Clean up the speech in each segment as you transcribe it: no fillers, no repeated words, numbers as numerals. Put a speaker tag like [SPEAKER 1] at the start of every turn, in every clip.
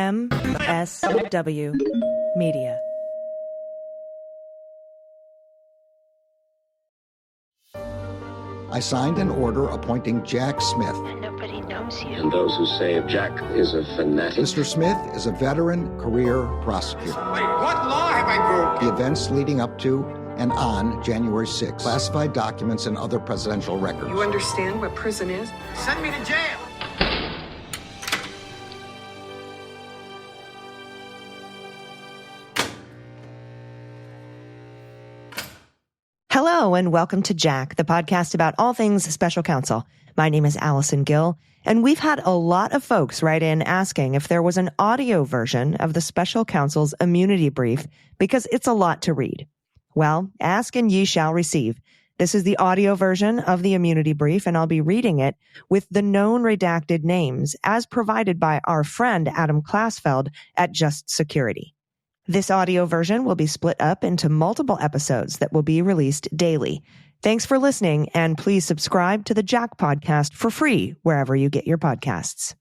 [SPEAKER 1] MSW Media.
[SPEAKER 2] I signed an order appointing Jack Smith.
[SPEAKER 3] And nobody knows you.
[SPEAKER 4] And those who say Jack is a fanatic.
[SPEAKER 2] Mr. Smith is a veteran career prosecutor.
[SPEAKER 5] Wait, what law have I broken?
[SPEAKER 2] The events leading up to and on January 6th, classified documents and other presidential records.
[SPEAKER 6] You understand what prison is?
[SPEAKER 5] Send me to jail.
[SPEAKER 1] Hello and welcome to Jack, the podcast about all things special counsel. My name is Allison Gill, and we've had a lot of folks write in asking if there was an audio version of the special counsel's immunity brief because it's a lot to read. Well, ask and ye shall receive. This is the audio version of the immunity brief, and I'll be reading it with the known redacted names as provided by our friend Adam Klasfeld at Just Security. This audio version will be split up into multiple episodes that will be released daily. Thanks for listening, and please subscribe to the Jack podcast for free wherever you get your podcasts.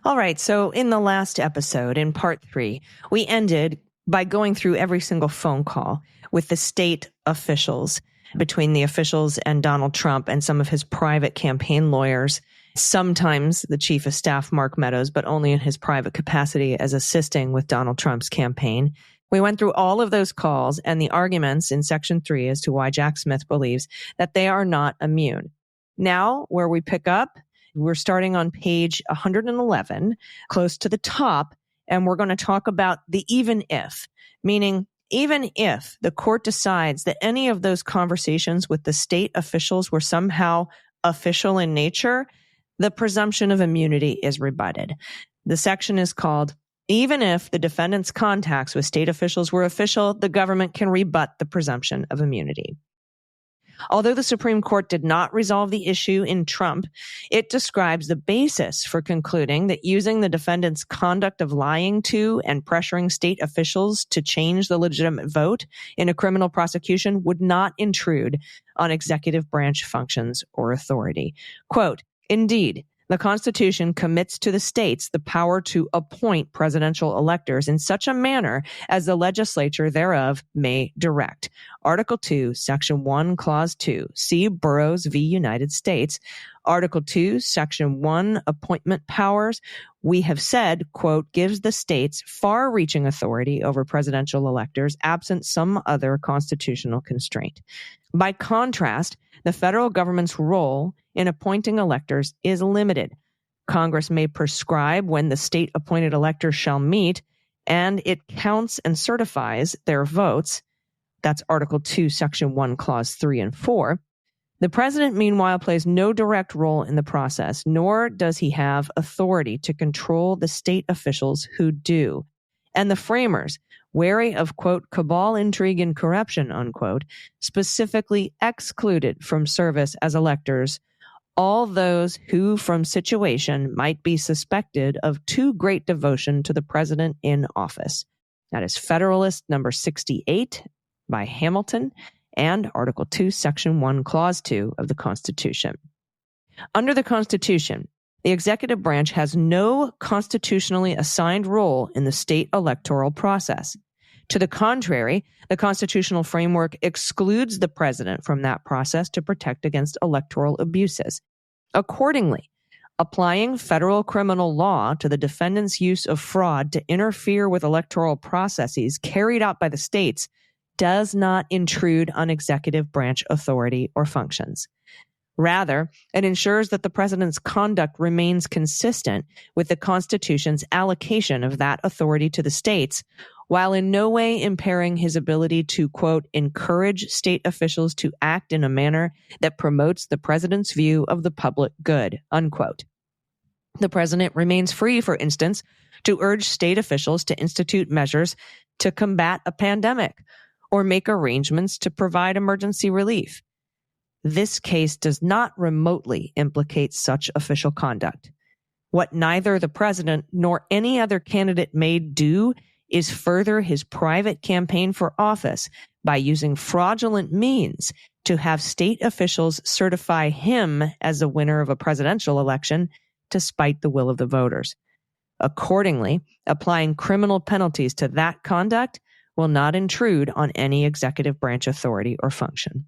[SPEAKER 1] All right, so in the last episode, in part 3, we ended by going through every single phone call with the state officials, between the officials and Donald Trump and some of his private campaign lawyers, sometimes the chief of staff, Mark Meadows, but only in his private capacity as assisting with Donald Trump's campaign. We went through all of those calls and the arguments in Section 3 as to why Jack Smith believes that they are not immune. Now, where we pick up, we're starting on page 111, close to the top, and we're going to talk about the even if, meaning even if the court decides that any of those conversations with the state officials were somehow official in nature, the presumption of immunity is rebutted. The section is called, even if the defendant's contacts with state officials were official, the government can rebut the presumption of immunity. Although the Supreme Court did not resolve the issue in Trump, it describes the basis for concluding that using the defendant's conduct of lying to and pressuring state officials to change the legitimate vote in a criminal prosecution would not intrude on executive branch functions or authority. Quote, indeed, the Constitution commits to the states the power to appoint presidential electors in such a manner as the legislature thereof may direct. Article 2, Section 1, Clause 2, see Burroughs v. United States. Article 2, Section 1, appointment powers, we have said, quote, gives the states far-reaching authority over presidential electors absent some other constitutional constraint. By contrast, the federal government's role in appointing electors is limited. Congress may prescribe when the state-appointed electors shall meet, and it counts and certifies their votes. That's Article 2, Section 1, Clause 3 and 4. The president, meanwhile, plays no direct role in the process, nor does he have authority to control the state officials who do. And the framers, wary of, quote, cabal, intrigue, and corruption, unquote, specifically excluded from service as electors all those who from situation might be suspected of too great devotion to the president in office. That is Federalist number 68 by Hamilton and Article 2, Section 1, Clause 2 of the Constitution. Under the Constitution, the executive branch has no constitutionally assigned role in the state electoral process. To the contrary, the constitutional framework excludes the president from that process to protect against electoral abuses. Accordingly, applying federal criminal law to the defendant's use of fraud to interfere with electoral processes carried out by the states does not intrude on executive branch authority or functions. Rather, it ensures that the president's conduct remains consistent with the Constitution's allocation of that authority to the states, while in no way impairing his ability to, quote, encourage state officials to act in a manner that promotes the president's view of the public good, unquote. The president remains free, for instance, to urge state officials to institute measures to combat a pandemic or make arrangements to provide emergency relief. This case does not remotely implicate such official conduct. What neither the president nor any other candidate may do is further his private campaign for office by using fraudulent means to have state officials certify him as the winner of a presidential election to spite the will of the voters. Accordingly, applying criminal penalties to that conduct will not intrude on any executive branch authority or function.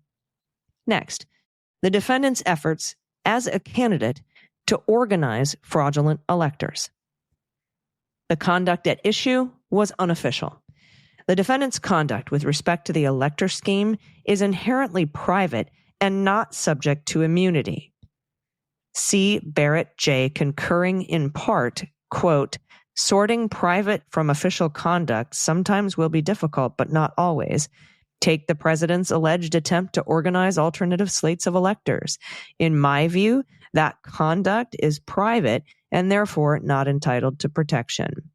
[SPEAKER 1] Next, the defendant's efforts as a candidate to organize fraudulent electors. The conduct at issue was unofficial. The defendant's conduct with respect to the elector scheme is inherently private and not subject to immunity. C. Barrett J. concurring in part, quote, sorting private from official conduct sometimes will be difficult, but not always. Take the president's alleged attempt to organize alternative slates of electors. In my view, that conduct is private and therefore not entitled to protection.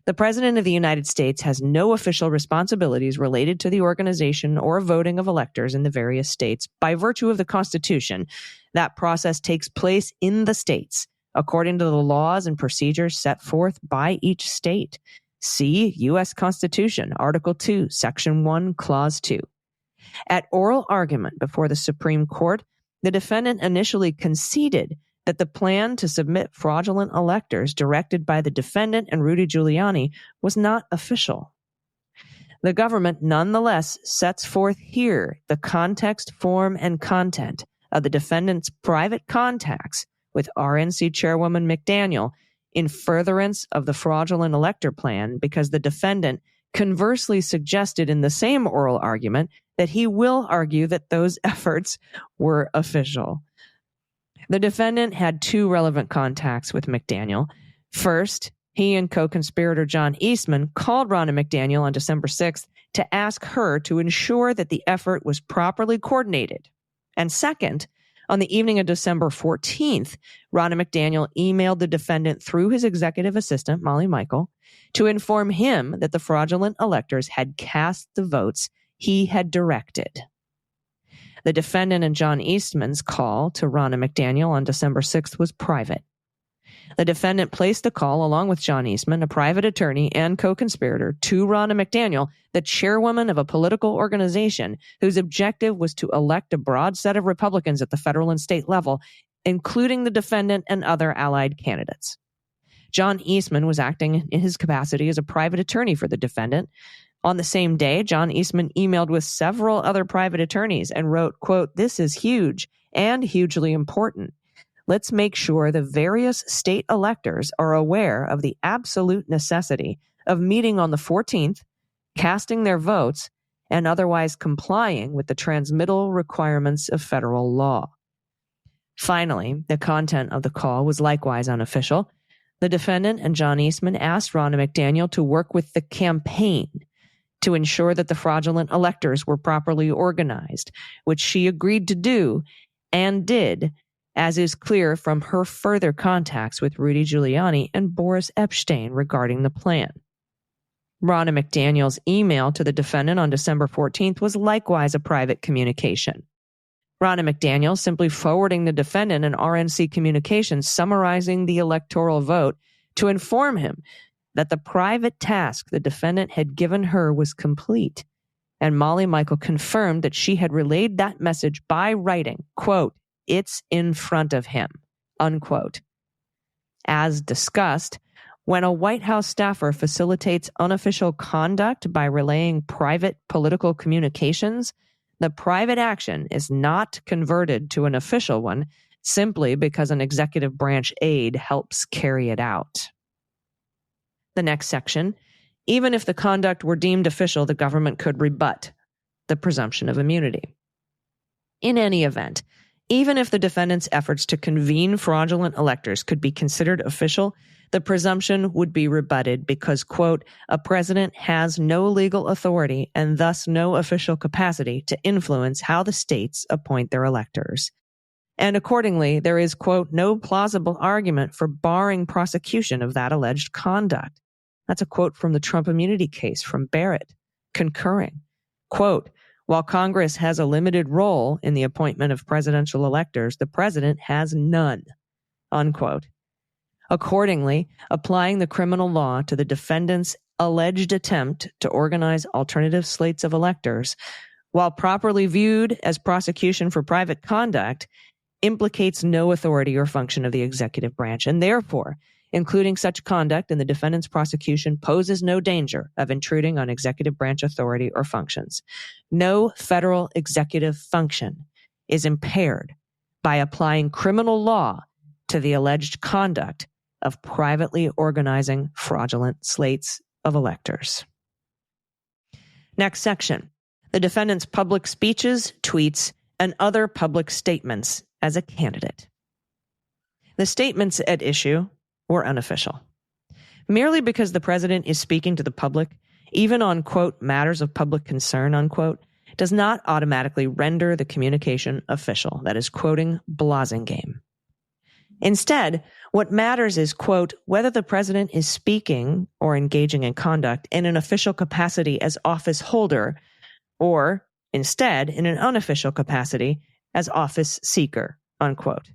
[SPEAKER 1] The President of the United States has no official responsibilities related to the organization or voting of electors in the various states. By virtue of the Constitution, that process takes place in the states, according to the laws and procedures set forth by each state. See U.S. Constitution, Article 2, Section 1, Clause 2. At oral argument before the Supreme Court, the defendant initially conceded that the plan to submit fraudulent electors directed by the defendant and Rudy Giuliani was not official. The government nonetheless sets forth here the context, form, and content of the defendant's private contacts with RNC Chairwoman McDaniel in furtherance of the fraudulent elector plan, because the defendant conversely suggested in the same oral argument that he will argue that those efforts were official. The defendant had two relevant contacts with McDaniel. First, he and co-conspirator John Eastman called Ronna McDaniel on December 6th to ask her to ensure that the effort was properly coordinated. And second, on the evening of December 14th, Ronna McDaniel emailed the defendant through his executive assistant, Molly Michael, to inform him that the fraudulent electors had cast the votes he had directed. The defendant and John Eastman's call to Ronna McDaniel on December 6th was private. The defendant placed the call, along with John Eastman, a private attorney and co-conspirator, to Ronna McDaniel, the chairwoman of a political organization whose objective was to elect a broad set of Republicans at the federal and state level, including the defendant and other allied candidates. John Eastman was acting in his capacity as a private attorney for the defendant. On the same day, John Eastman emailed with several other private attorneys and wrote, quote, "This is huge and hugely important. Let's make sure the various state electors are aware of the absolute necessity of meeting on the 14th, casting their votes, and otherwise complying with the transmittal requirements of federal law." Finally, the content of the call was likewise unofficial. The defendant and John Eastman asked Ronna McDaniel to work with the campaign to ensure that the fraudulent electors were properly organized, which she agreed to do and did, as is clear from her further contacts with Rudy Giuliani and Boris Epstein regarding the plan. Ronna McDaniel's email to the defendant on December 14th was likewise a private communication. Ronna McDaniel simply forwarding the defendant an RNC communication summarizing the electoral vote to inform him that the private task the defendant had given her was complete, and Molly Michael confirmed that she had relayed that message by writing, quote, "It's in front of him," unquote. As discussed, when a White House staffer facilitates unofficial conduct by relaying private political communications, the private action is not converted to an official one simply because an executive branch aide helps carry it out. The next section, even if the conduct were deemed official, the government could rebut the presumption of immunity. In any event, even if the defendant's efforts to convene fraudulent electors could be considered official, the presumption would be rebutted because, quote, "a president has no legal authority and thus no official capacity to influence how the states appoint their electors. And accordingly, there is, quote, no plausible argument for barring prosecution of that alleged conduct." That's a quote from the Trump immunity case from Barrett, concurring. Quote, "While Congress has a limited role in the appointment of presidential electors, the president has none," unquote. Accordingly, applying the criminal law to the defendant's alleged attempt to organize alternative slates of electors, while properly viewed as prosecution for private conduct, implicates no authority or function of the executive branch, and therefore including such conduct in the defendant's prosecution, poses no danger of intruding on executive branch authority or functions. No federal executive function is impaired by applying criminal law to the alleged conduct of privately organizing fraudulent slates of electors. Next section. The defendant's public speeches, tweets, and other public statements as a candidate. The statements at issue were unofficial. Merely because the president is speaking to the public, even on, quote, matters of public concern, unquote, does not automatically render the communication official. That is quoting Blasingame. Instead, what matters is, quote, whether the president is speaking or engaging in conduct in an official capacity as office holder, or instead in an unofficial capacity as office seeker, unquote,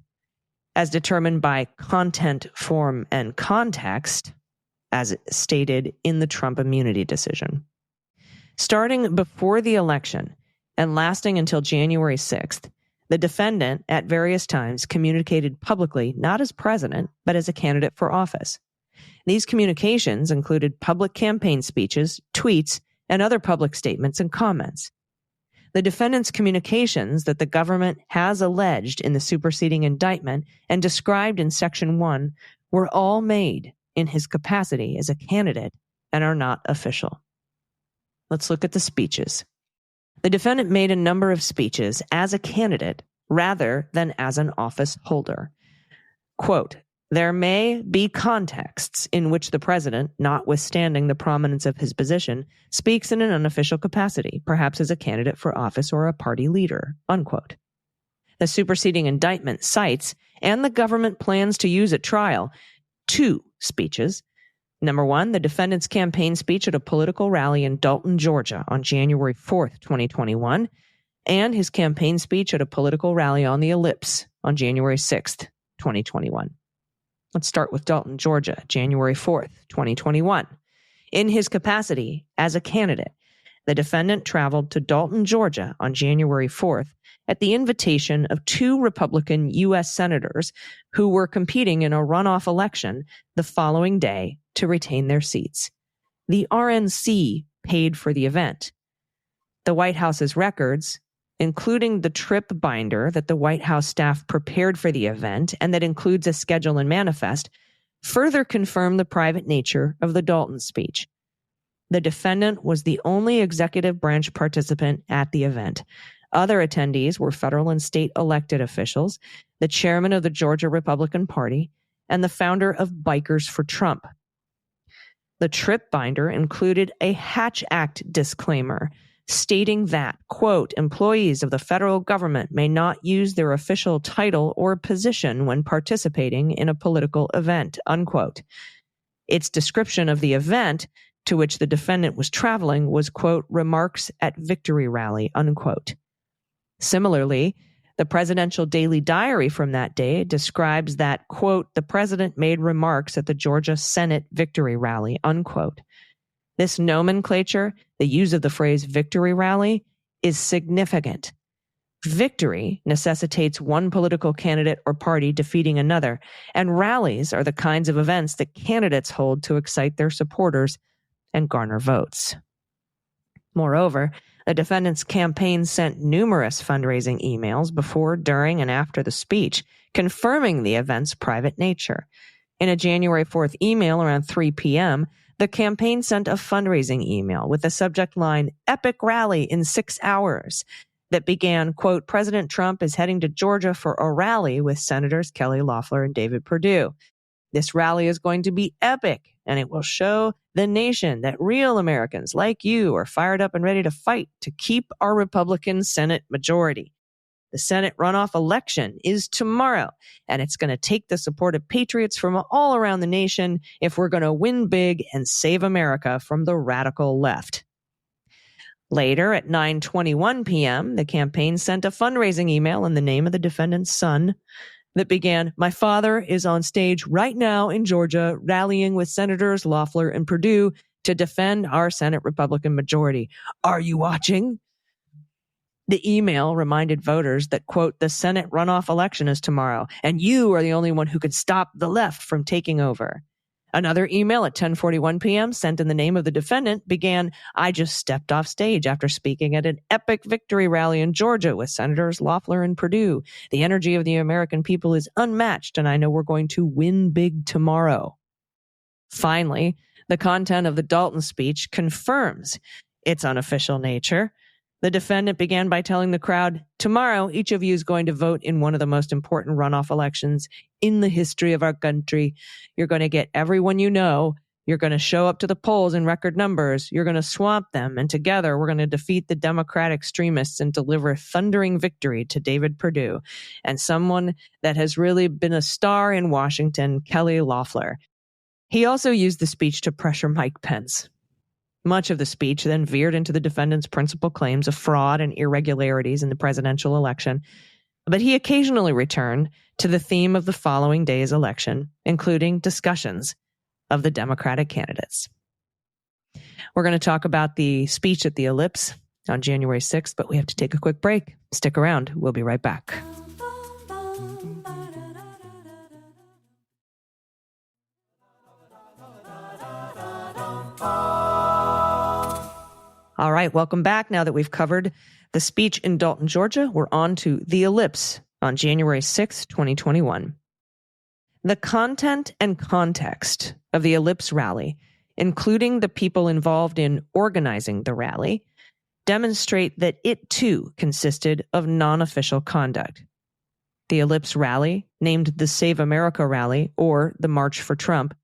[SPEAKER 1] as determined by content, form, and context, as stated in the Trump immunity decision. Starting before the election and lasting until January 6th, the defendant at various times communicated publicly not as president, but as a candidate for office. These communications included public campaign speeches, tweets, and other public statements and comments. The defendant's communications that the government has alleged in the superseding indictment and described in Section 1 were all made in his capacity as a candidate and are not official. Let's look at the speeches. The defendant made a number of speeches as a candidate rather than as an office holder. Quote, there may be contexts in which the president, notwithstanding the prominence of his position, speaks in an unofficial capacity, perhaps as a candidate for office or a party leader, unquote. The superseding indictment cites, and the government plans to use at trial, two speeches. Number one, the defendant's campaign speech at a political rally in Dalton, Georgia on January 4th, 2021, and his campaign speech at a political rally on the Ellipse on January 6th, 2021. Let's start with Dalton, Georgia, January 4th, 2021. In his capacity as a candidate, the defendant traveled to Dalton, Georgia on January 4th at the invitation of two Republican U.S. senators who were competing in a runoff election the following day to retain their seats. The RNC paid for the event. The White House's records, including the trip binder that the White House staff prepared for the event and that includes a schedule and manifest, further confirm the private nature of the Dalton speech. The defendant was the only executive branch participant at the event. Other attendees were federal and state elected officials, the chairman of the Georgia Republican Party, and the founder of Bikers for Trump. The trip binder included a Hatch Act disclaimer stating that, quote, employees of the federal government may not use their official title or position when participating in a political event, unquote. Its description of the event to which the defendant was traveling was, quote, remarks at victory rally, unquote. Similarly, the presidential daily diary from that day describes that, quote, the president made remarks at the Georgia Senate victory rally, unquote. This nomenclature, the use of the phrase victory rally, is significant. Victory necessitates one political candidate or party defeating another, and rallies are the kinds of events that candidates hold to excite their supporters and garner votes. Moreover, the defendant's campaign sent numerous fundraising emails before, during, and after the speech, confirming the event's private nature. In a January 4th email around 3 p.m., the campaign sent a fundraising email with the subject line, Epic Rally in 6 hours, that began, quote, President Trump is heading to Georgia for a rally with Senators Kelly Loeffler and David Perdue. This rally is going to be epic, and it will show the nation that real Americans like you are fired up and ready to fight to keep our Republican Senate majority. The Senate runoff election is tomorrow, and it's going to take the support of patriots from all around the nation if we're going to win big and save America from the radical left. Later, at 9:21 p.m., the campaign sent a fundraising email in the name of the defendant's son that began, my father is on stage right now in Georgia rallying with Senators Loeffler and Perdue to defend our Senate Republican majority. Are you watching? The email reminded voters that, quote, the Senate runoff election is tomorrow, and you are the only one who can stop the left from taking over. Another email at 10:41 p.m. sent in the name of the defendant began, I just stepped off stage after speaking at an epic victory rally in Georgia with Senators Loeffler and Perdue. The energy of the American people is unmatched, and I know we're going to win big tomorrow. Finally, the content of the Dalton speech confirms its unofficial nature. The defendant began by telling the crowd, tomorrow, each of you is going to vote in one of the most important runoff elections in the history of our country. You're going to get everyone you know. You're going to show up to the polls in record numbers. You're going to swamp them. And together, we're going to defeat the Democrat extremists and deliver thundering victory to David Perdue and someone that has really been a star in Washington, Kelly Loeffler. He also used the speech to pressure Mike Pence. Much of the speech then veered into the defendant's principal claims of fraud and irregularities in the presidential election, but he occasionally returned to the theme of the following day's election, including discussions of the Democratic candidates. We're going to talk about the speech at the Ellipse on January 6th, but we have to take a quick break. Stick around. We'll be right back. All right, welcome back. Now that we've covered the speech in Dalton, Georgia, we're on to the Ellipse on January 6, 2021. The content and context of the Ellipse rally, including the people involved in organizing the rally, demonstrate that it too consisted of non-official conduct. The Ellipse rally, named the Save America Rally or the March for Trump,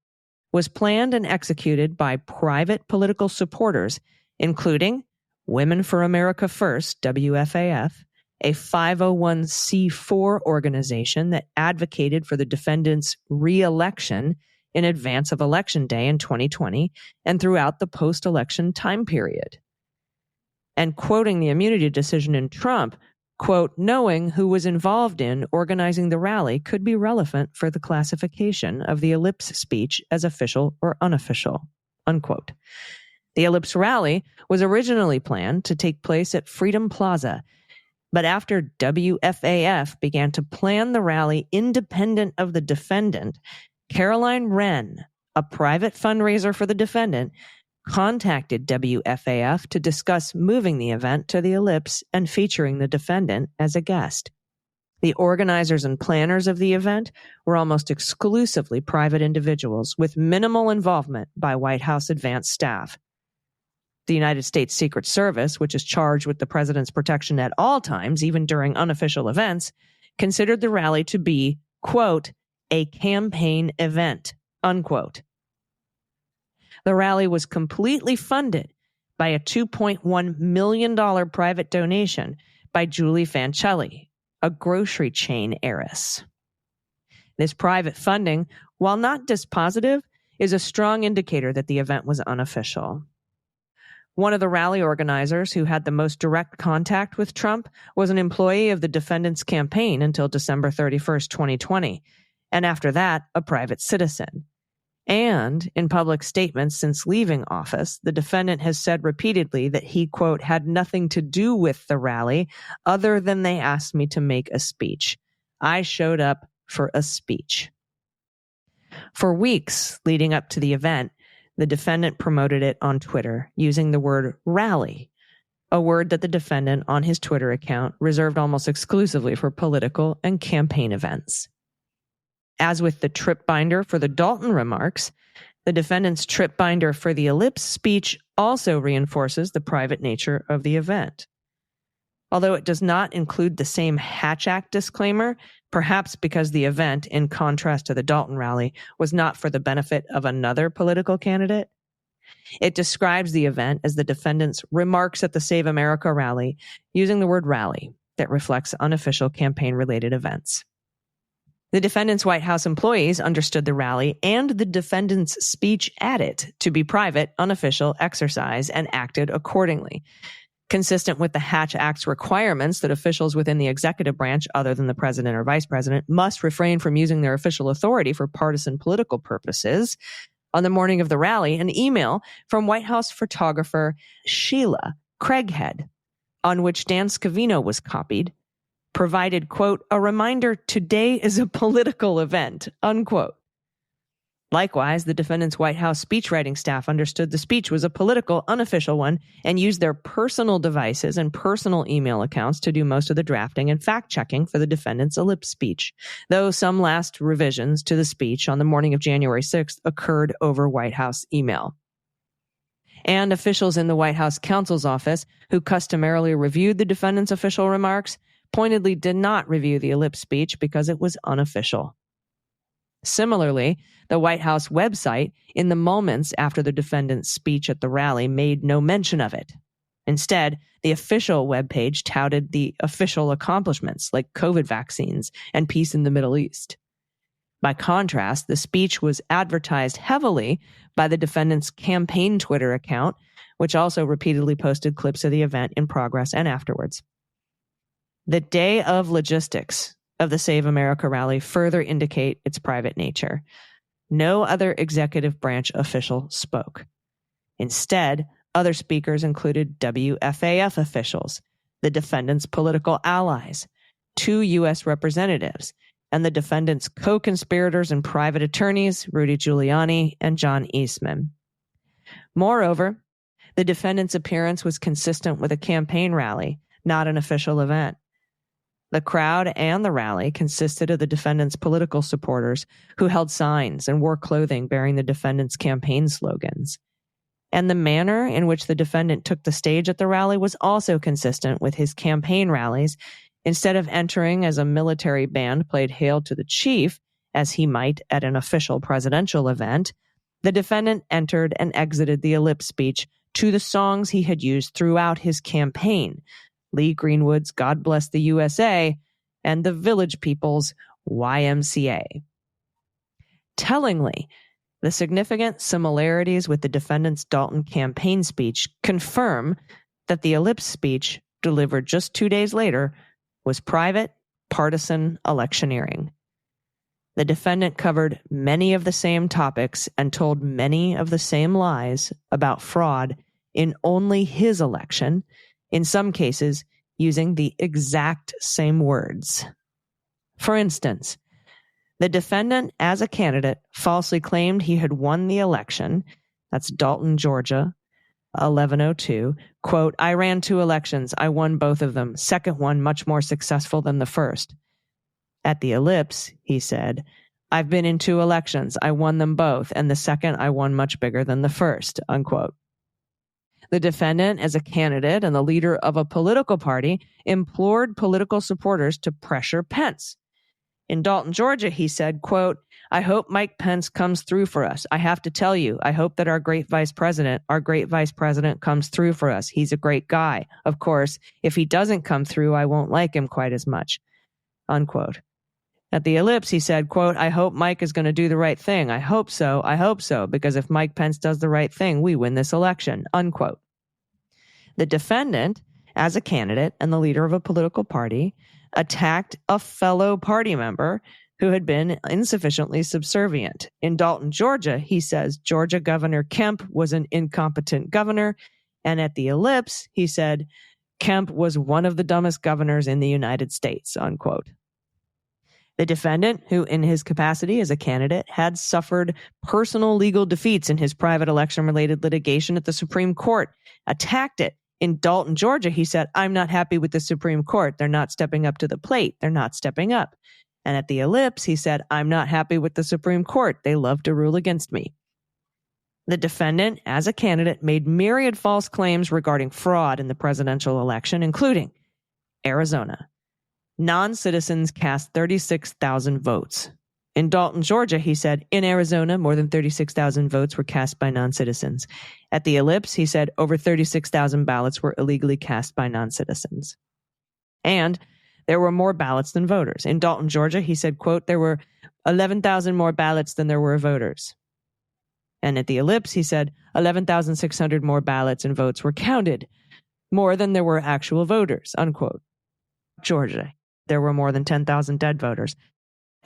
[SPEAKER 1] was planned and executed by private political supporters, including Women for America First, WFAF, a 501c4 organization that advocated for the defendant's re-election in advance of Election Day in 2020 and throughout the post-election time period. And quoting the immunity decision in Trump, quote, knowing who was involved in organizing the rally could be relevant for the classification of the Ellipse speech as official or unofficial, unquote. The Ellipse rally was originally planned to take place at Freedom Plaza, but after WFAF began to plan the rally independent of the defendant, Caroline Wren, a private fundraiser for the defendant, contacted WFAF to discuss moving the event to the Ellipse and featuring the defendant as a guest. The organizers and planners of the event were almost exclusively private individuals with minimal involvement by White House advance staff. The United States Secret Service, which is charged with the president's protection at all times, even during unofficial events, considered the rally to be, quote, a campaign event, unquote. The rally was completely funded by a $2.1 million private donation by Julie Fancelli, a grocery chain heiress. This private funding, while not dispositive, is a strong indicator that the event was unofficial. One of the rally organizers who had the most direct contact with Trump was an employee of the defendant's campaign until December 31st, 2020, and after that, a private citizen. And in public statements since leaving office, the defendant has said repeatedly that he, quote, had nothing to do with the rally other than they asked me to make a speech. I showed up for a speech. For weeks leading up to the event, the defendant promoted it on Twitter using the word rally, a word that the defendant on his Twitter account reserved almost exclusively for political and campaign events. As with the trip binder for the Dalton remarks, the defendant's trip binder for the Ellipse speech also reinforces the private nature of the event. Although it does not include the same Hatch Act disclaimer, perhaps because the event, in contrast to the Dalton rally, was not for the benefit of another political candidate, it describes the event as the defendant's remarks at the Save America rally, using the word rally that reflects unofficial campaign-related events. The defendant's White House employees understood the rally and the defendant's speech at it to be private, unofficial exercise and acted accordingly. Consistent with the Hatch Act's requirements that officials within the executive branch, other than the president or vice president, must refrain from using their official authority for partisan political purposes, on the morning of the rally, an email from White House photographer Sheila Craighead on which Dan Scavino was copied, provided, quote, a reminder today is a political event, unquote. Likewise, the defendant's White House speechwriting staff understood the speech was a political, unofficial one and used their personal devices and personal email accounts to do most of the drafting and fact-checking for the defendant's ellipse speech, though some last revisions to the speech on the morning of January 6th occurred over White House email. And officials in the White House counsel's office, who customarily reviewed the defendant's official remarks, pointedly did not review the ellipse speech because it was unofficial. Similarly, the White House website, in the moments after the defendant's speech at the rally, made no mention of it. Instead, the official webpage touted the official accomplishments like COVID vaccines and peace in the Middle East. By contrast, the speech was advertised heavily by the defendant's campaign Twitter account, which also repeatedly posted clips of the event in progress and afterwards. The day of logistics of the Save America rally further indicate its private nature. No other executive branch official spoke. Instead, other speakers included WFAF officials, the defendant's political allies, 2 U.S. representatives, and the defendant's co-conspirators and private attorneys, Rudy Giuliani and John Eastman. Moreover, the defendant's appearance was consistent with a campaign rally, not an official event. The crowd and the rally consisted of the defendant's political supporters who held signs and wore clothing bearing the defendant's campaign slogans. And the manner in which the defendant took the stage at the rally was also consistent with his campaign rallies. Instead of entering as a military band played Hail to the Chief, as he might at an official presidential event, the defendant entered and exited the ellipse speech to the songs he had used throughout his campaign, Lee Greenwood's God Bless the USA, and the Village People's YMCA. Tellingly, the significant similarities with the defendant's Dalton campaign speech confirm that the ellipse speech, delivered just 2 days later, was private, partisan electioneering. The defendant covered many of the same topics and told many of the same lies about fraud in only his election, in some cases using the exact same words. For instance, the defendant, as a candidate, falsely claimed he had won the election, that's Dalton, Georgia, 1102, quote, I ran 2 elections, I won both of them, second one much more successful than the first. At the ellipse, he said, I've been in 2 elections, I won them both, and the second I won much bigger than the first, unquote. The defendant, as a candidate and the leader of a political party, implored political supporters to pressure Pence. In Dalton, Georgia, he said, quote, I hope Mike Pence comes through for us. I have to tell you, I hope that our great vice president comes through for us. He's a great guy. Of course, if he doesn't come through, I won't like him quite as much, unquote. At the ellipse, he said, quote, I hope Mike is going to do the right thing. I hope so, because if Mike Pence does the right thing, we win this election, unquote. The defendant, as a candidate and the leader of a political party, attacked a fellow party member who had been insufficiently subservient. In Dalton, Georgia, he says Georgia Governor Kemp was an incompetent governor, and at the ellipse, he said Kemp was one of the dumbest governors in the United States, unquote. The defendant, who in his capacity as a candidate had suffered personal legal defeats in his private election-related litigation at the Supreme Court, attacked it. In Dalton, Georgia, he said, I'm not happy with the Supreme Court. They're not stepping up to the plate. They're not stepping up. And at the ellipse, he said, I'm not happy with the Supreme Court. They love to rule against me. The defendant, as a candidate, made myriad false claims regarding fraud in the presidential election, including Arizona. Non-citizens cast 36,000 votes. In Dalton, Georgia, he said, in Arizona, more than 36,000 votes were cast by non-citizens. At the ellipse, he said, over 36,000 ballots were illegally cast by non-citizens. And there were more ballots than voters. In Dalton, Georgia, he said, quote, there were 11,000 more ballots than there were voters. And at the ellipse, he said, 11,600 more ballots and votes were counted, more than there were actual voters, unquote. Georgia, there were more than 10,000 dead voters.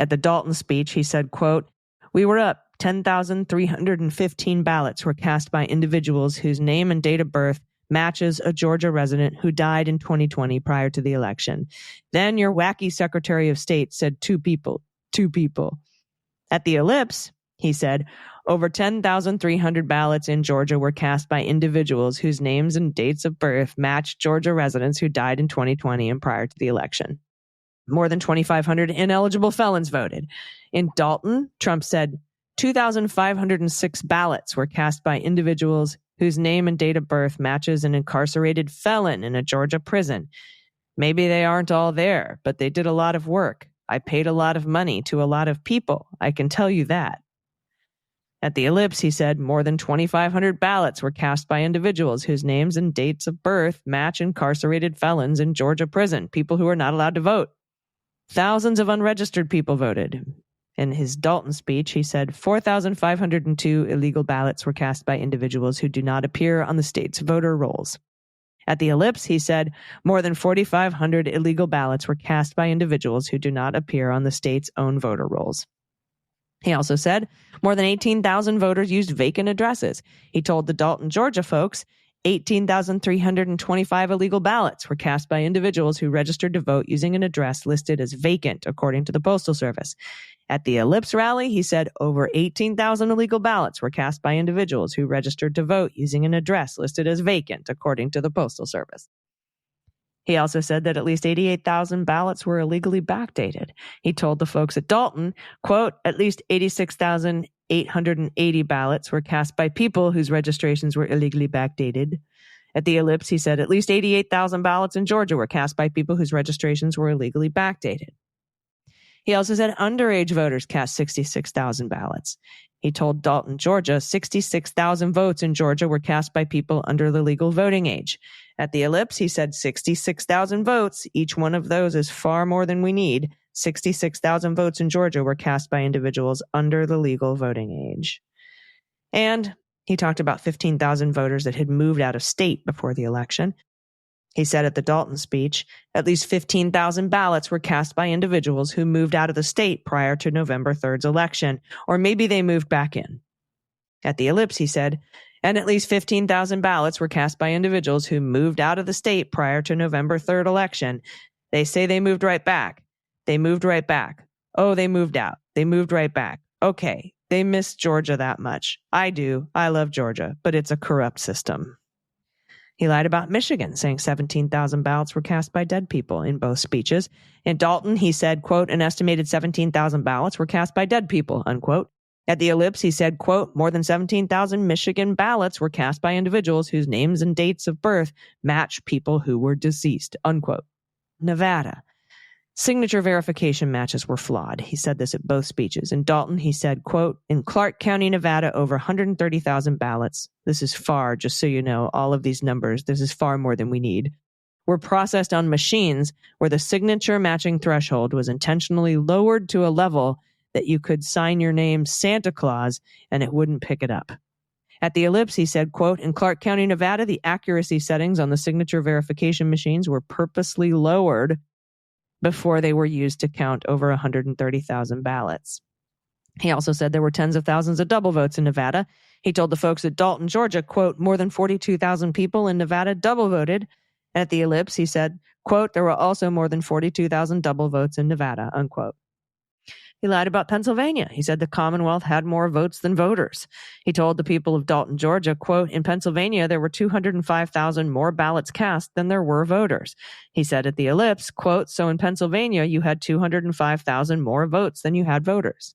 [SPEAKER 1] At the Dalton speech, he said, quote, we were up 10,315 ballots were cast by individuals whose name and date of birth matches a Georgia resident who died in 2020 prior to the election. Then your wacky Secretary of State said 2 people. At the ellipse, he said, over 10,300 ballots in Georgia were cast by individuals whose names and dates of birth matched Georgia residents who died in 2020 and prior to the election. More than 2,500 ineligible felons voted. In Dalton, Trump said 2,506 ballots were cast by individuals whose name and date of birth matches an incarcerated felon in a Georgia prison. Maybe they aren't all there, but they did a lot of work. I paid a lot of money to a lot of people. I can tell you that. At the ellipse, he said more than 2,500 ballots were cast by individuals whose names and dates of birth match incarcerated felons in Georgia prison, people who are not allowed to vote. Thousands of unregistered people voted. In his Dalton speech, he said 4,502 illegal ballots were cast by individuals who do not appear on the state's voter rolls. At the ellipse, he said more than 4,500 illegal ballots were cast by individuals who do not appear on the state's own voter rolls. He also said more than 18,000 voters used vacant addresses. He told the Dalton, Georgia folks 18,325 illegal ballots were cast by individuals who registered to vote using an address listed as vacant, according to the Postal Service. At the Ellipse rally, he said over 18,000 illegal ballots were cast by individuals who registered to vote using an address listed as vacant, according to the Postal Service. He also said that at least 88,000 ballots were illegally backdated. He told the folks at Dalton, quote, at least 86,880 ballots were cast by people whose registrations were illegally backdated. At the Ellipse, he said at least 88,000 ballots in Georgia were cast by people whose registrations were illegally backdated. He also said underage voters cast 66,000 ballots. He told Dalton, Georgia, 66,000 votes in Georgia were cast by people under the legal voting age. At the Ellipse, he said 66,000 votes. Each one of those is far more than we need. 66,000 votes in Georgia were cast by individuals under the legal voting age. And he talked about 15,000 voters that had moved out of state before the election. He said at the Dalton speech, at least 15,000 ballots were cast by individuals who moved out of the state prior to November 3rd's election, or maybe they moved back in. At the Ellipse, he said, and at least 15,000 ballots were cast by individuals who moved out of the state prior to November 3rd election. They say they moved right back. They moved right back. Oh, they moved out. They moved right back. Okay, they miss Georgia that much. I do. I love Georgia, but it's a corrupt system. He lied about Michigan, saying 17,000 ballots were cast by dead people in both speeches. In Dalton, he said, quote, an estimated 17,000 ballots were cast by dead people, unquote. At the Ellipse, he said, quote, more than 17,000 Michigan ballots were cast by individuals whose names and dates of birth match people who were deceased, unquote. Nevada. Signature verification matches were flawed. He said this at both speeches. In Dalton, he said, quote, in Clark County, Nevada, over 130,000 ballots. This is far, just so you know, all of these numbers, this is far more than we need, were processed on machines where the signature matching threshold was intentionally lowered to a level that you could sign your name Santa Claus and it wouldn't pick it up. At the Ellipse, he said, quote, in Clark County, Nevada, the accuracy settings on the signature verification machines were purposely lowered before they were used to count over 130,000 ballots. He also said there were tens of thousands of double votes in Nevada. He told the folks at Dalton, Georgia, quote, more than 42,000 people in Nevada double voted. At the Ellipse, he said, quote, there were also more than 42,000 double votes in Nevada, unquote. He lied about Pennsylvania. He said the Commonwealth had more votes than voters. He told the people of Dalton, Georgia, quote, in Pennsylvania, there were 205,000 more ballots cast than there were voters. He said at the Ellipse, quote, so in Pennsylvania, you had 205,000 more votes than you had voters.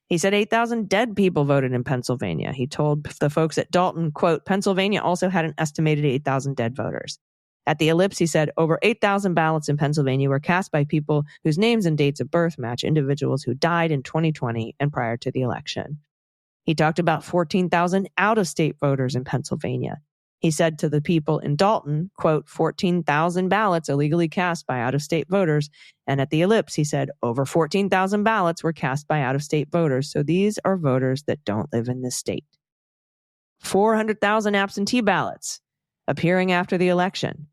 [SPEAKER 1] He said 8,000 dead people voted in Pennsylvania. He told the folks at Dalton, quote, Pennsylvania also had an estimated 8,000 dead voters. At the Ellipse, he said over 8,000 ballots in Pennsylvania were cast by people whose names and dates of birth match individuals who died in 2020 and prior to the election. He talked about 14,000 out-of-state voters in Pennsylvania. He said to the people in Dalton, quote, 14,000 ballots illegally cast by out-of-state voters. And at the Ellipse, he said over 14,000 ballots were cast by out-of-state voters. So these are voters that don't live in this state. 400,000 absentee ballots appearing after the election.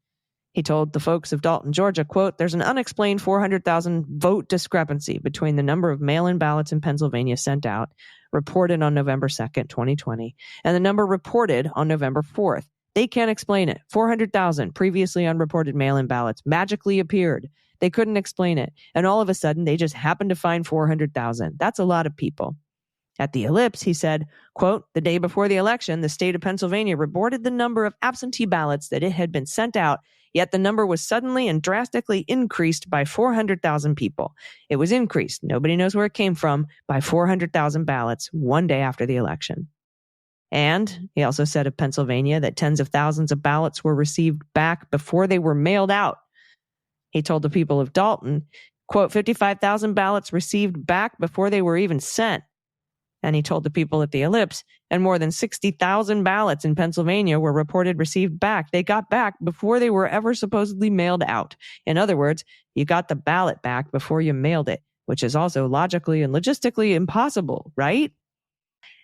[SPEAKER 1] He told the folks of Dalton, Georgia, quote, there's an unexplained 400,000 vote discrepancy between the number of mail-in ballots in Pennsylvania sent out, reported on November 2nd, 2020, and the number reported on November 4th. They can't explain it. 400,000 previously unreported mail-in ballots magically appeared. They couldn't explain it. And all of a sudden, they just happened to find 400,000. That's a lot of people. At the Ellipse, he said, quote, the day before the election, the state of Pennsylvania reported the number of absentee ballots that it had been sent out, yet the number was suddenly and drastically increased by 400,000 people. It was increased, nobody knows where it came from, by 400,000 ballots one day after the election. And he also said of Pennsylvania that tens of thousands of ballots were received back before they were mailed out. He told the people of Dalton, quote, 55,000 ballots received back before they were even sent. And he told the people at the Ellipse, and more than 60,000 ballots in Pennsylvania were reported received back. They got back before they were ever supposedly mailed out. In other words, you got the ballot back before you mailed it, which is also logically and logistically impossible, right?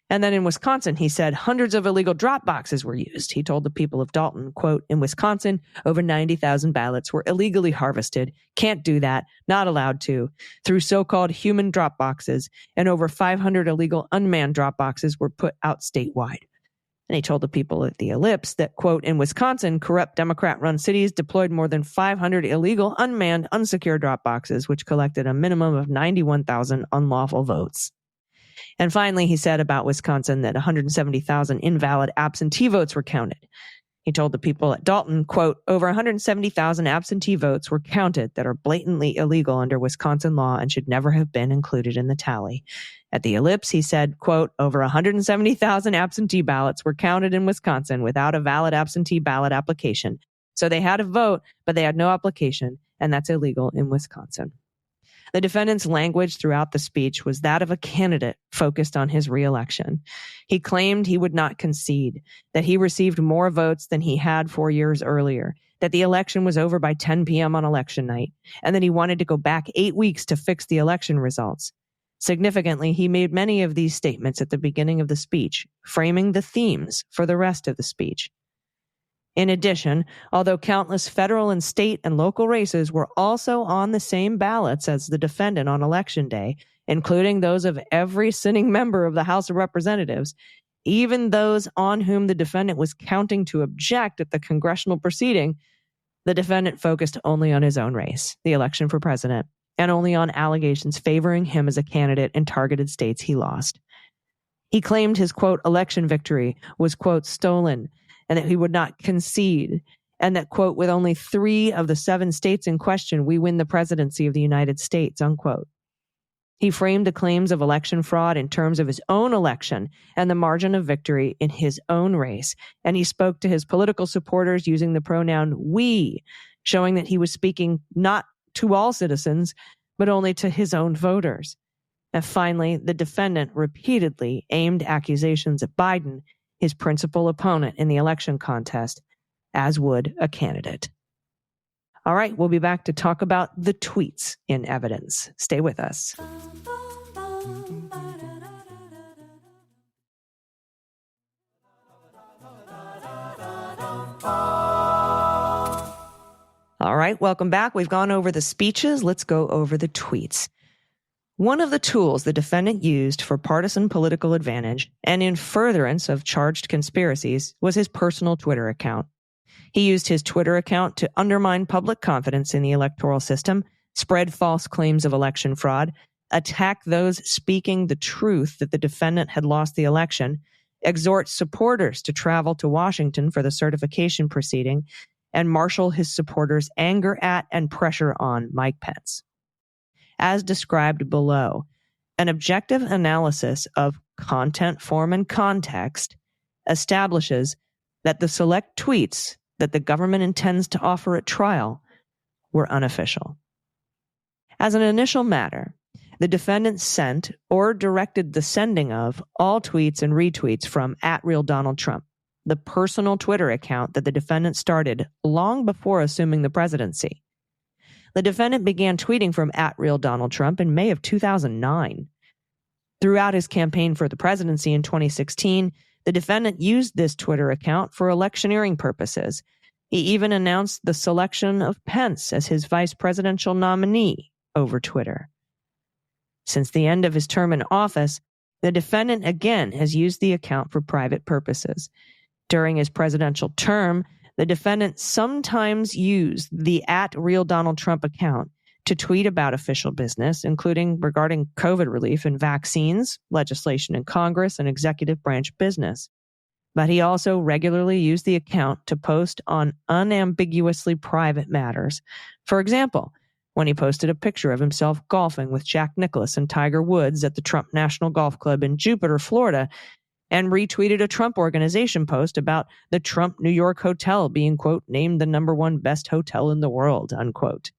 [SPEAKER 1] And then in Wisconsin, he said hundreds of illegal drop boxes were used. He told the people of Dalton, quote, in Wisconsin, over 90,000 ballots were illegally harvested. Can't do that. Not allowed to. Through so-called human drop boxes, and over 500 illegal unmanned drop boxes were put out statewide. And he told the people at the Ellipse that, quote, in Wisconsin, corrupt Democrat-run cities deployed more than 500 illegal unmanned unsecured drop boxes, which collected a minimum of 91,000 unlawful votes. And finally, he said about Wisconsin that 170,000 invalid absentee votes were counted. He told the people at Dalton, quote, over 170,000 absentee votes were counted that are blatantly illegal under Wisconsin law and should never have been included in the tally. At the Ellipse, he said, quote, over 170,000 absentee ballots were counted in Wisconsin without a valid absentee ballot application. So they had a vote, but they had no application, and that's illegal in Wisconsin. The defendant's language throughout the speech was that of a candidate focused on his reelection. He claimed he would not concede, that he received more votes than he had 4 years earlier, that the election was over by 10 p.m. on election night, and that he wanted to go back 8 weeks to fix the election results. Significantly, he made many of these statements at the beginning of the speech, framing the themes for the rest of the speech. In addition, although countless federal and state and local races were also on the same ballots as the defendant on Election Day, including those of every sitting member of the House of Representatives, even those on whom the defendant was counting to object at the congressional proceeding, the defendant focused only on his own race, the election for president, and only on allegations favoring him as a candidate in targeted states he lost. He claimed his, quote, election victory was, quote, stolen, and that he would not concede, and that, quote, with only 3 of the 7 states in question, we win the presidency of the United States, unquote. He framed the claims of election fraud in terms of his own election and the margin of victory in his own race, and he spoke to his political supporters using the pronoun we, showing that he was speaking not to all citizens, but only to his own voters. And finally, the defendant repeatedly aimed accusations at Biden, his principal opponent in the election contest, as would a candidate. All right, we'll be back to talk about the tweets in evidence. Stay with us. All right, welcome back. We've gone over the speeches. Let's go over the tweets. One of the tools the defendant used for partisan political advantage and in furtherance of charged conspiracies was his personal Twitter account. He used his Twitter account to undermine public confidence in the electoral system, spread false claims of election fraud, attack those speaking the truth that the defendant had lost the election, exhort supporters to travel to Washington for the certification proceeding, and marshal his supporters' anger at and pressure on Mike Pence. As described below, an objective analysis of content, form, and context establishes that the select tweets that the government intends to offer at trial were unofficial. As an initial matter, the defendant sent or directed the sending of all tweets and retweets from @RealDonaldTrump, the personal Twitter account that the defendant started long before assuming the presidency. The defendant began tweeting from @RealDonaldTrump in May of 2009. Throughout his campaign for the presidency in 2016, the defendant used this Twitter account for electioneering purposes. He even announced the selection of Pence as his vice presidential nominee over Twitter. Since the end of his term in office, the defendant again has used the account for private purposes. During his presidential term, the defendant sometimes used the @RealDonaldTrump account to tweet about official business, including regarding COVID relief and vaccines, legislation in Congress, and executive branch business. But he also regularly used the account to post on unambiguously private matters. For example, when he posted a picture of himself golfing with Jack Nicklaus and Tiger Woods at the Trump National Golf Club in Jupiter, Florida, and retweeted a Trump Organization post about the Trump New York hotel being, quote, named the #1 best hotel in the world, unquote.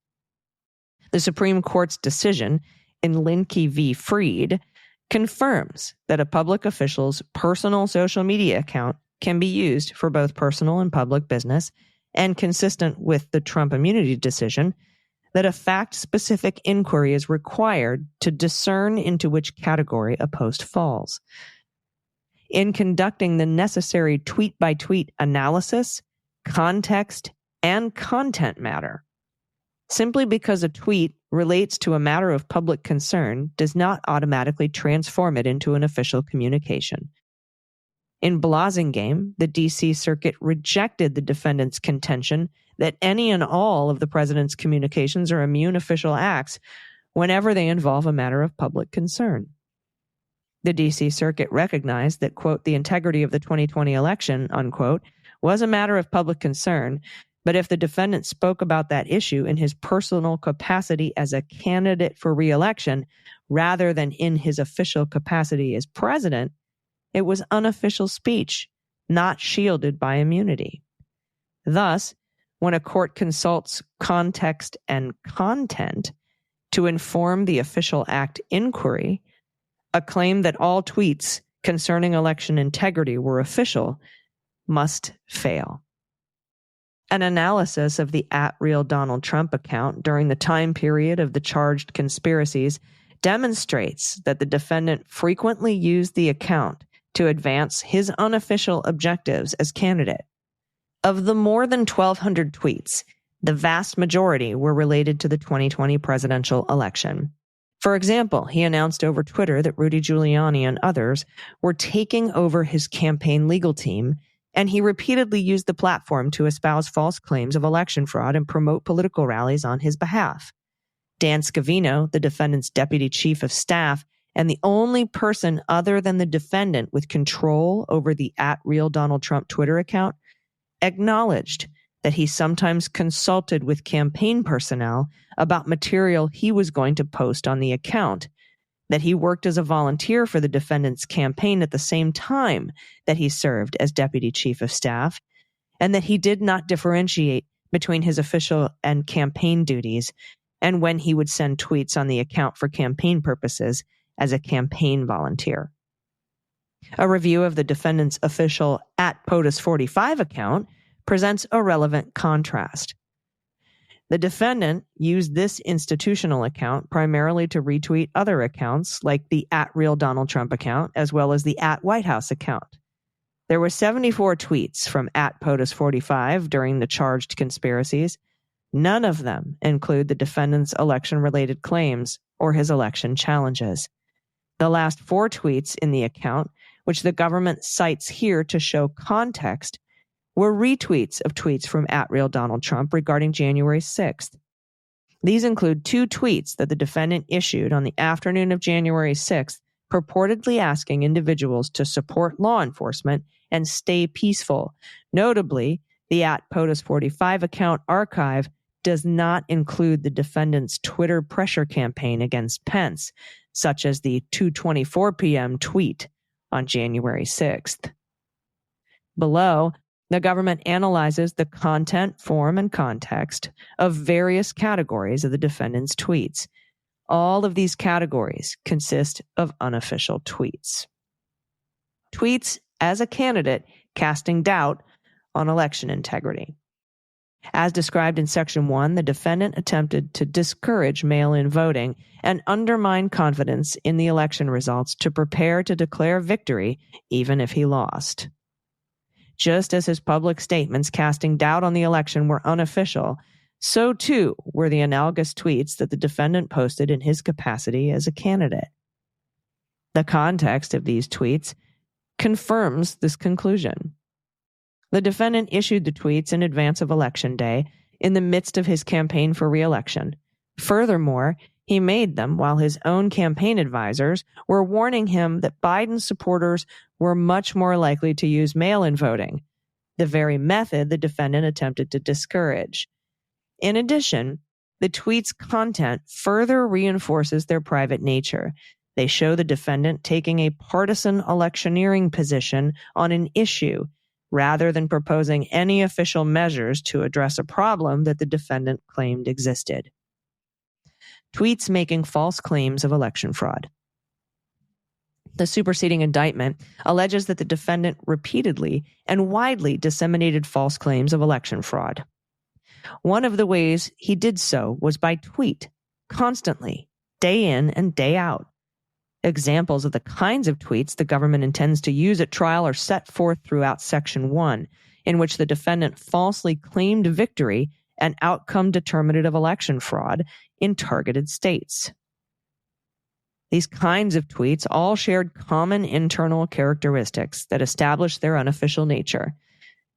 [SPEAKER 1] The Supreme Court's decision in Linkey v. Freed confirms that a public official's personal social media account can be used for both personal and public business, and consistent with the Trump immunity decision, that a fact-specific inquiry is required to discern into which category a post falls. In conducting the necessary tweet-by-tweet analysis, context, and content matter, simply because a tweet relates to a matter of public concern does not automatically transform it into an official communication. In Blasingame, the D.C. Circuit rejected the defendant's contention that any and all of the president's communications are immune official acts whenever they involve a matter of public concern. The D.C. Circuit recognized that, quote, the integrity of the 2020 election, unquote, was a matter of public concern, but if the defendant spoke about that issue in his personal capacity as a candidate for re-election rather than in his official capacity as president, it was unofficial speech, not shielded by immunity. Thus, when a court consults context and content to inform the official act inquiry, a claim that all tweets concerning election integrity were official must fail. An analysis of the @RealDonaldTrump account during the time period of the charged conspiracies demonstrates that the defendant frequently used the account to advance his unofficial objectives as candidate. Of the more than 1,200 tweets, the vast majority were related to the 2020 presidential election. For example, he announced over Twitter that Rudy Giuliani and others were taking over his campaign legal team, and he repeatedly used the platform to espouse false claims of election fraud and promote political rallies on his behalf. Dan Scavino, the defendant's deputy chief of staff, and the only person other than the defendant with control over the @RealDonaldTrump Twitter account, acknowledged that he sometimes consulted with campaign personnel about material he was going to post on the account, that he worked as a volunteer for the defendant's campaign at the same time that he served as deputy chief of staff, and that he did not differentiate between his official and campaign duties and when he would send tweets on the account for campaign purposes as a campaign volunteer. A review of the defendant's official @POTUS45 account presents a relevant contrast. The defendant used this institutional account primarily to retweet other accounts like the @RealDonaldTrump account as well as the @WhiteHouse account. There were 74 tweets from @POTUS45 during the charged conspiracies. None of them include the defendant's election-related claims or his election challenges. The last 4 tweets in the account, which the government cites here to show context, were retweets of tweets from @RealDonaldTrump regarding January 6th. These include 2 tweets that the defendant issued on the afternoon of January 6th, purportedly asking individuals to support law enforcement and stay peaceful. Notably, the @POTUS45 account archive does not include the defendant's Twitter pressure campaign against Pence, such as the 2:24 p.m. tweet on January 6th. Below, the government analyzes the content, form, and context of various categories of the defendant's tweets. All of these categories consist of unofficial tweets. Tweets as a candidate casting doubt on election integrity. As described in Section 1, the defendant attempted to discourage mail-in voting and undermine confidence in the election results to prepare to declare victory even if he lost. Just as his public statements casting doubt on the election were unofficial, so too were the analogous tweets that the defendant posted in his capacity as a candidate. The context of these tweets confirms this conclusion. The defendant issued the tweets in advance of Election Day in the midst of his campaign for re-election. Furthermore, he made them while his own campaign advisors were warning him that Biden's supporters were much more likely to use mail-in voting, the very method the defendant attempted to discourage. In addition, the tweets' content further reinforces their private nature. They show the defendant taking a partisan electioneering position on an issue rather than proposing any official measures to address a problem that the defendant claimed existed. Tweets making false claims of election fraud. The superseding indictment alleges that the defendant repeatedly and widely disseminated false claims of election fraud. One of the ways he did so was by tweet, constantly, day in and day out. Examples of the kinds of tweets the government intends to use at trial are set forth throughout Section 1, in which the defendant falsely claimed victory and outcome determinative election fraud in targeted states. These kinds of tweets all shared common internal characteristics that established their unofficial nature.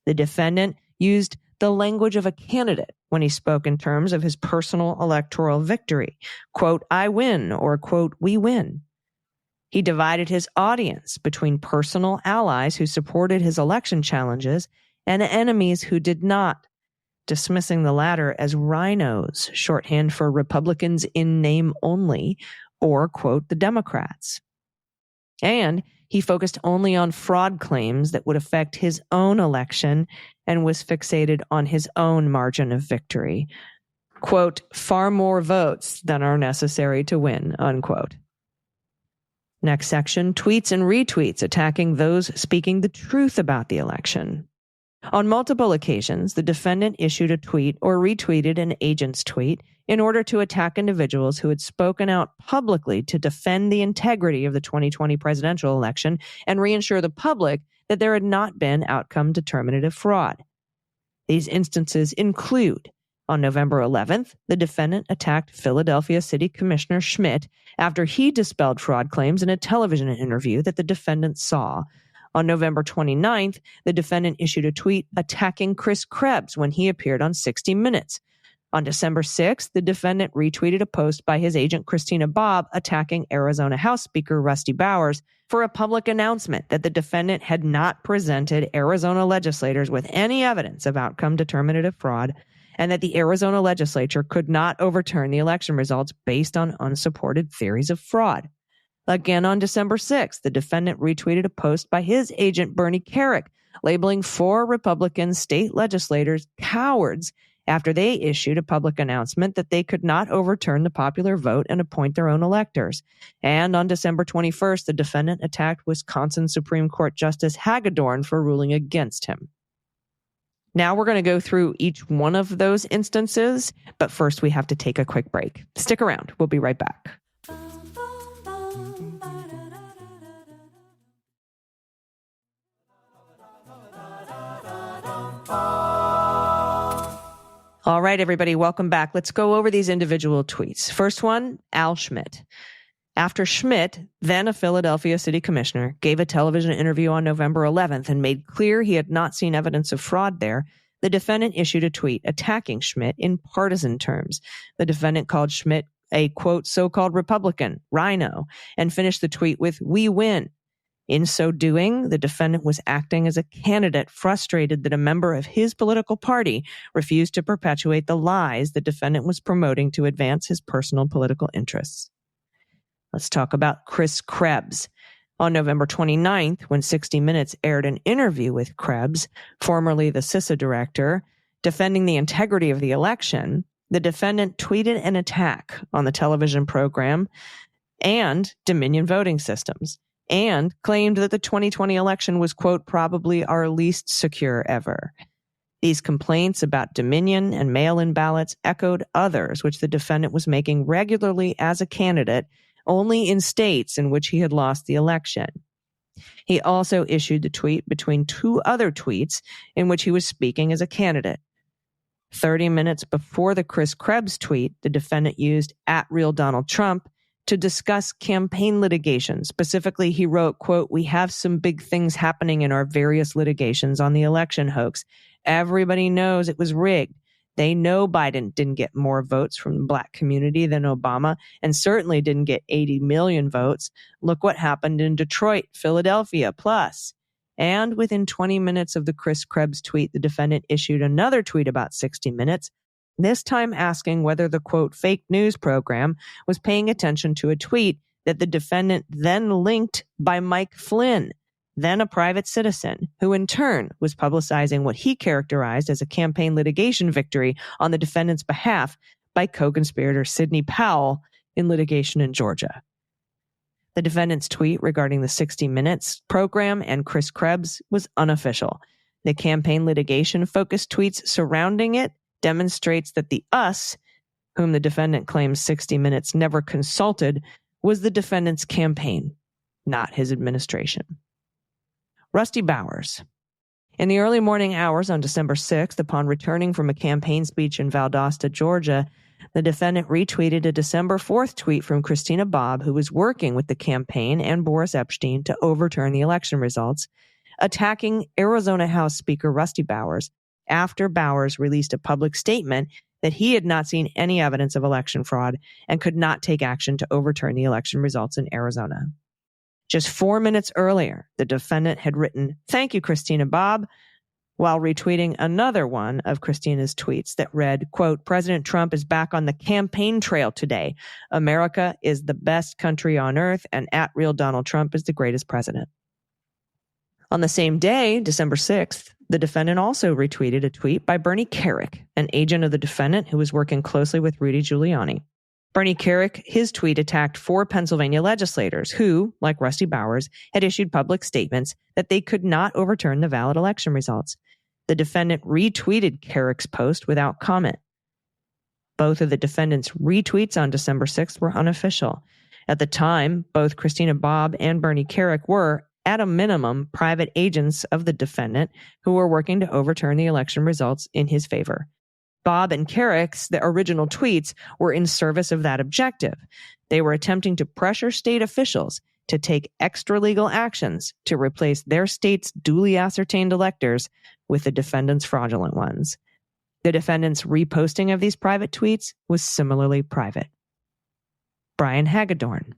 [SPEAKER 1] The defendant used the language of a candidate when he spoke in terms of his personal electoral victory, quote, "I win," or quote, "we win." He divided his audience between personal allies who supported his election challenges and enemies who did not, dismissing the latter as rhinos, shorthand for Republicans in name only, or, quote, "the Democrats." And he focused only on fraud claims that would affect his own election and was fixated on his own margin of victory. Quote, "far more votes than are necessary to win," unquote. Next section, tweets and retweets attacking those speaking the truth about the election. On multiple occasions, the defendant issued a tweet or retweeted an agent's tweet in order to attack individuals who had spoken out publicly to defend the integrity of the 2020 presidential election and reassure the public that there had not been outcome determinative fraud. These instances include, on November 11th, the defendant attacked Philadelphia City Commissioner Schmidt after he dispelled fraud claims in a television interview that the defendant saw. On November 29th, the defendant issued a tweet attacking Chris Krebs when he appeared on 60 Minutes. On December 6th, the defendant retweeted a post by his agent Christina Bobb attacking Arizona House Speaker Rusty Bowers for a public announcement that the defendant had not presented Arizona legislators with any evidence of outcome determinative fraud and that the Arizona legislature could not overturn the election results based on unsupported theories of fraud. Again, on December 6th, the defendant retweeted a post by his agent Bernie Carrick labeling 4 Republican state legislators cowards after they issued a public announcement that they could not overturn the popular vote and appoint their own electors. And on December 21st, the defendant attacked Wisconsin Supreme Court Justice Hagedorn for ruling against him. Now we're going to go through each one of those instances, but first we have to take a quick break. Stick around. We'll be right back. All right, everybody, welcome back. Let's go over these individual tweets. First one, Al Schmidt. After Schmidt, then a Philadelphia city commissioner, gave a television interview on November 11th and made clear he had not seen evidence of fraud there, the defendant issued a tweet attacking Schmidt in partisan terms. The defendant called Schmidt a, quote, so-called Republican, rhino, and finished the tweet with, "We win." In so doing, the defendant was acting as a candidate frustrated that a member of his political party refused to perpetuate the lies the defendant was promoting to advance his personal political interests. Let's talk about Chris Krebs. On November 29th, when 60 Minutes aired an interview with Krebs, formerly the CISA director, defending the integrity of the election, the defendant tweeted an attack on the television program and Dominion voting systems, and claimed that the 2020 election was, quote, probably our least secure ever. These complaints about Dominion and mail-in ballots echoed others which the defendant was making regularly as a candidate, only in states in which he had lost the election. He also issued the tweet between 2 other tweets in which he was speaking as a candidate. 30 minutes before the Chris Krebs tweet, the defendant used @RealDonaldTrump to discuss campaign litigation. Specifically, he wrote, quote, "We have some big things happening in our various litigations on the election hoax. Everybody knows it was rigged. They know Biden didn't get more votes from the Black community than Obama, and certainly didn't get 80 million votes. Look what happened in Detroit, Philadelphia, plus." And within 20 minutes of the Chris Krebs tweet, the defendant issued another tweet about 60 Minutes, this time asking whether the, quote, fake news program was paying attention to a tweet that the defendant then linked by Mike Flynn, then a private citizen, who in turn was publicizing what he characterized as a campaign litigation victory on the defendant's behalf by co-conspirator Sidney Powell in litigation in Georgia. The defendant's tweet regarding the 60 Minutes program and Chris Krebs was unofficial. The campaign litigation-focused tweets surrounding it demonstrates that the us, whom the defendant claims 60 Minutes never consulted, was the defendant's campaign, not his administration. Rusty Bowers. In the early morning hours on December 6th, upon returning from a campaign speech in Valdosta, Georgia, the defendant retweeted a December 4th tweet from Christina Bobb, who was working with the campaign and Boris Epshteyn to overturn the election results, attacking Arizona House Speaker Rusty Bowers after Bowers released a public statement that he had not seen any evidence of election fraud and could not take action to overturn the election results in Arizona. Just 4 minutes earlier, the defendant had written, "Thank you, Christina Bobb," while retweeting another one of Christina's tweets that read, quote, "President Trump is back on the campaign trail today. America is the best country on earth, and @RealDonaldTrump is the greatest president." On the same day, December 6th, the defendant also retweeted a tweet by Bernie Kerik, an agent of the defendant who was working closely with Rudy Giuliani. Bernie Kerik, his tweet attacked 4 Pennsylvania legislators who, like Rusty Bowers, had issued public statements that they could not overturn the valid election results. The defendant retweeted Kerik's post without comment. Both of the defendant's retweets on December 6th were unofficial. At the time, both Christina Bobb and Bernie Kerik were, at a minimum, private agents of the defendant who were working to overturn the election results in his favor. Bobb and Kerik's, the original tweets, were in service of that objective. They were attempting to pressure state officials to take extra-legal actions to replace their state's duly ascertained electors with the defendant's fraudulent ones. The defendant's reposting of these private tweets was similarly private. Brian Hagedorn.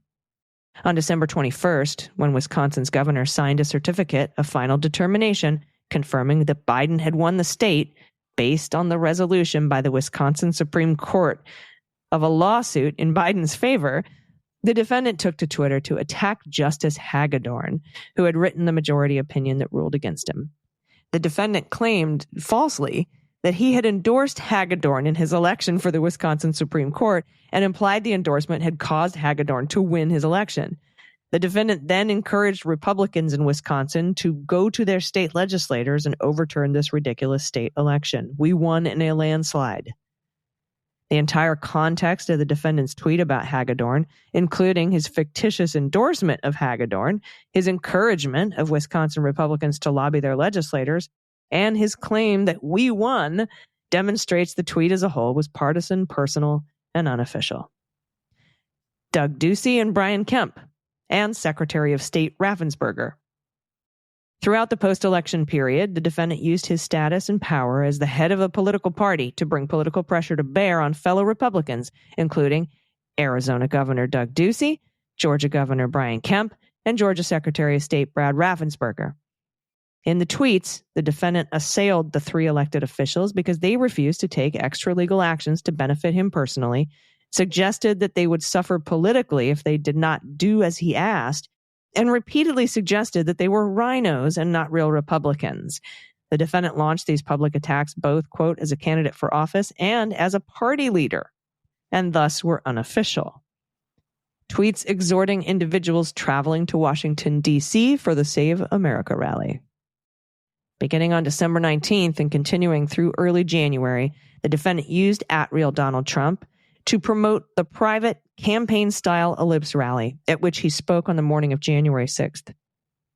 [SPEAKER 1] On December 21st, when Wisconsin's governor signed a certificate of final determination confirming that Biden had won the state based on the resolution by the Wisconsin Supreme Court of a lawsuit in Biden's favor, the defendant took to Twitter to attack Justice Hagedorn, who had written the majority opinion that ruled against him. The defendant claimed, falsely, that he had endorsed Hagedorn in his election for the Wisconsin Supreme Court and implied the endorsement had caused Hagedorn to win his election. The defendant then encouraged Republicans in Wisconsin to go to their state legislators and overturn this ridiculous state election. We won in a landslide. The entire context of the defendant's tweet about Hagedorn, including his fictitious endorsement of Hagedorn, his encouragement of Wisconsin Republicans to lobby their legislators, and his claim that we won, demonstrates the tweet as a whole was partisan, personal, and unofficial. Doug Ducey and Brian Kemp, and Secretary of State Raffensperger. Throughout the post-election period, the defendant used his status and power as the head of a political party to bring political pressure to bear on fellow Republicans, including Arizona Governor Doug Ducey, Georgia Governor Brian Kemp, and Georgia Secretary of State Brad Raffensperger. In the tweets, the defendant assailed the 3 elected officials because they refused to take extra legal actions to benefit him personally, suggested that they would suffer politically if they did not do as he asked, and repeatedly suggested that they were rhinos and not real Republicans. The defendant launched these public attacks both, quote, as a candidate for office and as a party leader, and thus were unofficial. Tweets exhorting individuals traveling to Washington, D.C. for the Save America rally. Beginning on December 19th and continuing through early January, the defendant used @RealDonaldTrump to promote the private campaign-style ellipse rally at which he spoke on the morning of January 6th.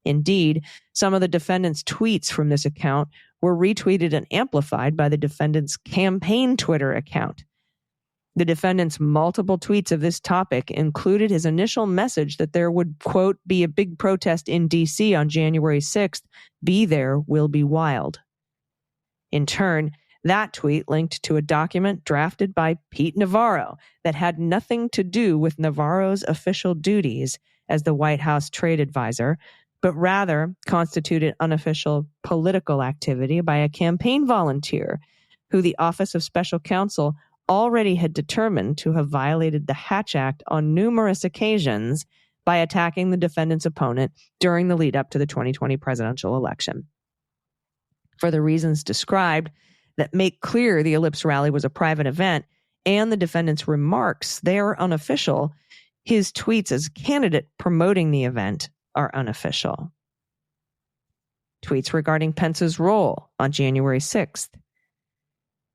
[SPEAKER 1] Indeed, some of the defendant's tweets from this account were retweeted and amplified by the defendant's campaign Twitter account. The defendant's multiple tweets of this topic included his initial message that there would, quote, be a big protest in D.C. on January 6th. Be there, will be wild. In turn, that tweet linked to a document drafted by Pete Navarro that had nothing to do with Navarro's official duties as the White House trade advisor, but rather constituted unofficial political activity by a campaign volunteer who the Office of Special Counsel already had determined to have violated the Hatch Act on numerous occasions by attacking the defendant's opponent during the lead up to the 2020 presidential election. For the reasons described that make clear the Ellipse rally was a private event and the defendant's remarks, they are unofficial. His tweets as candidate promoting the event are unofficial. Tweets regarding Pence's role on January 6th.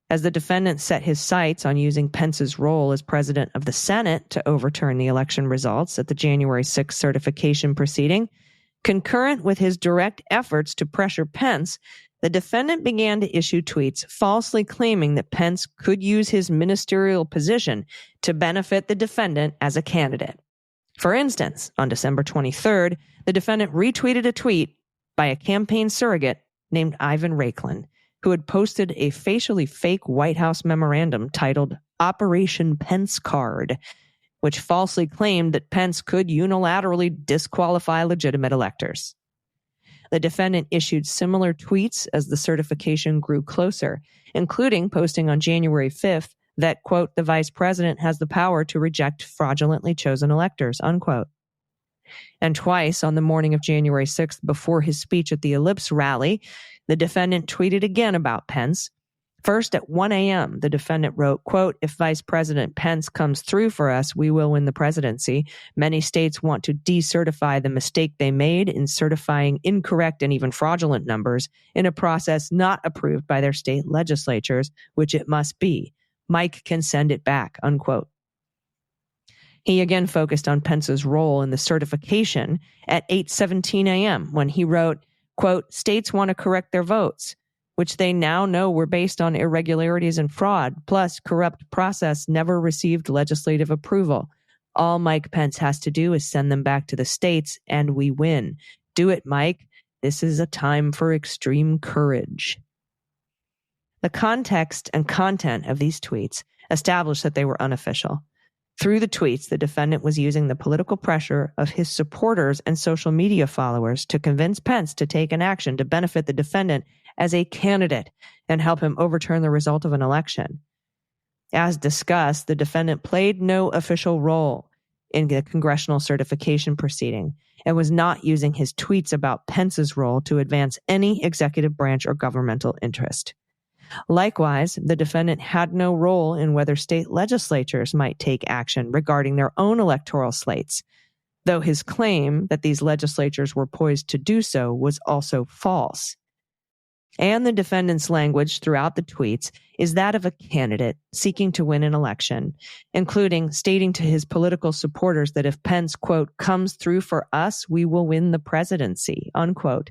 [SPEAKER 1] As the defendant set his sights on using Pence's role as president of the Senate to overturn the election results at the January 6th certification proceeding, concurrent with his direct efforts to pressure Pence, the defendant began to issue tweets falsely claiming that Pence could use his ministerial position to benefit the defendant as a candidate. For instance, on December 23rd, the defendant retweeted a tweet by a campaign surrogate named Ivan Raiklin, who had posted a facially fake White House memorandum titled Operation Pence Card, which falsely claimed that Pence could unilaterally disqualify legitimate electors. The defendant issued similar tweets as the certification grew closer, including posting on January 5th that, quote, the vice president has the power to reject fraudulently chosen electors, unquote. And twice on the morning of January 6th, before his speech at the Ellipse rally, the defendant tweeted again about Pence. First, at 1 a.m., the defendant wrote, quote, if Vice President Pence comes through for us, we will win the presidency. Many states want to decertify the mistake they made in certifying incorrect and even fraudulent numbers in a process not approved by their state legislatures, which it must be. Mike can send it back, unquote. He again focused on Pence's role in the certification at 8:17 a.m. when he wrote, quote, states want to correct their votes, which they now know were based on irregularities and fraud, plus corrupt process never received legislative approval. All Mike Pence has to do is send them back to the states and we win. Do it, Mike. This is a time for extreme courage. The context and content of these tweets established that they were unofficial. Through the tweets, the defendant was using the political pressure of his supporters and social media followers to convince Pence to take an action to benefit the defendant as a candidate and help him overturn the result of an election. As discussed, the defendant played no official role in the congressional certification proceeding and was not using his tweets about Pence's role to advance any executive branch or governmental interest. Likewise, the defendant had no role in whether state legislatures might take action regarding their own electoral slates, though his claim that these legislatures were poised to do so was also false. And the defendant's language throughout the tweets is that of a candidate seeking to win an election, including stating to his political supporters that if Pence, quote, comes through for us, we will win the presidency, unquote.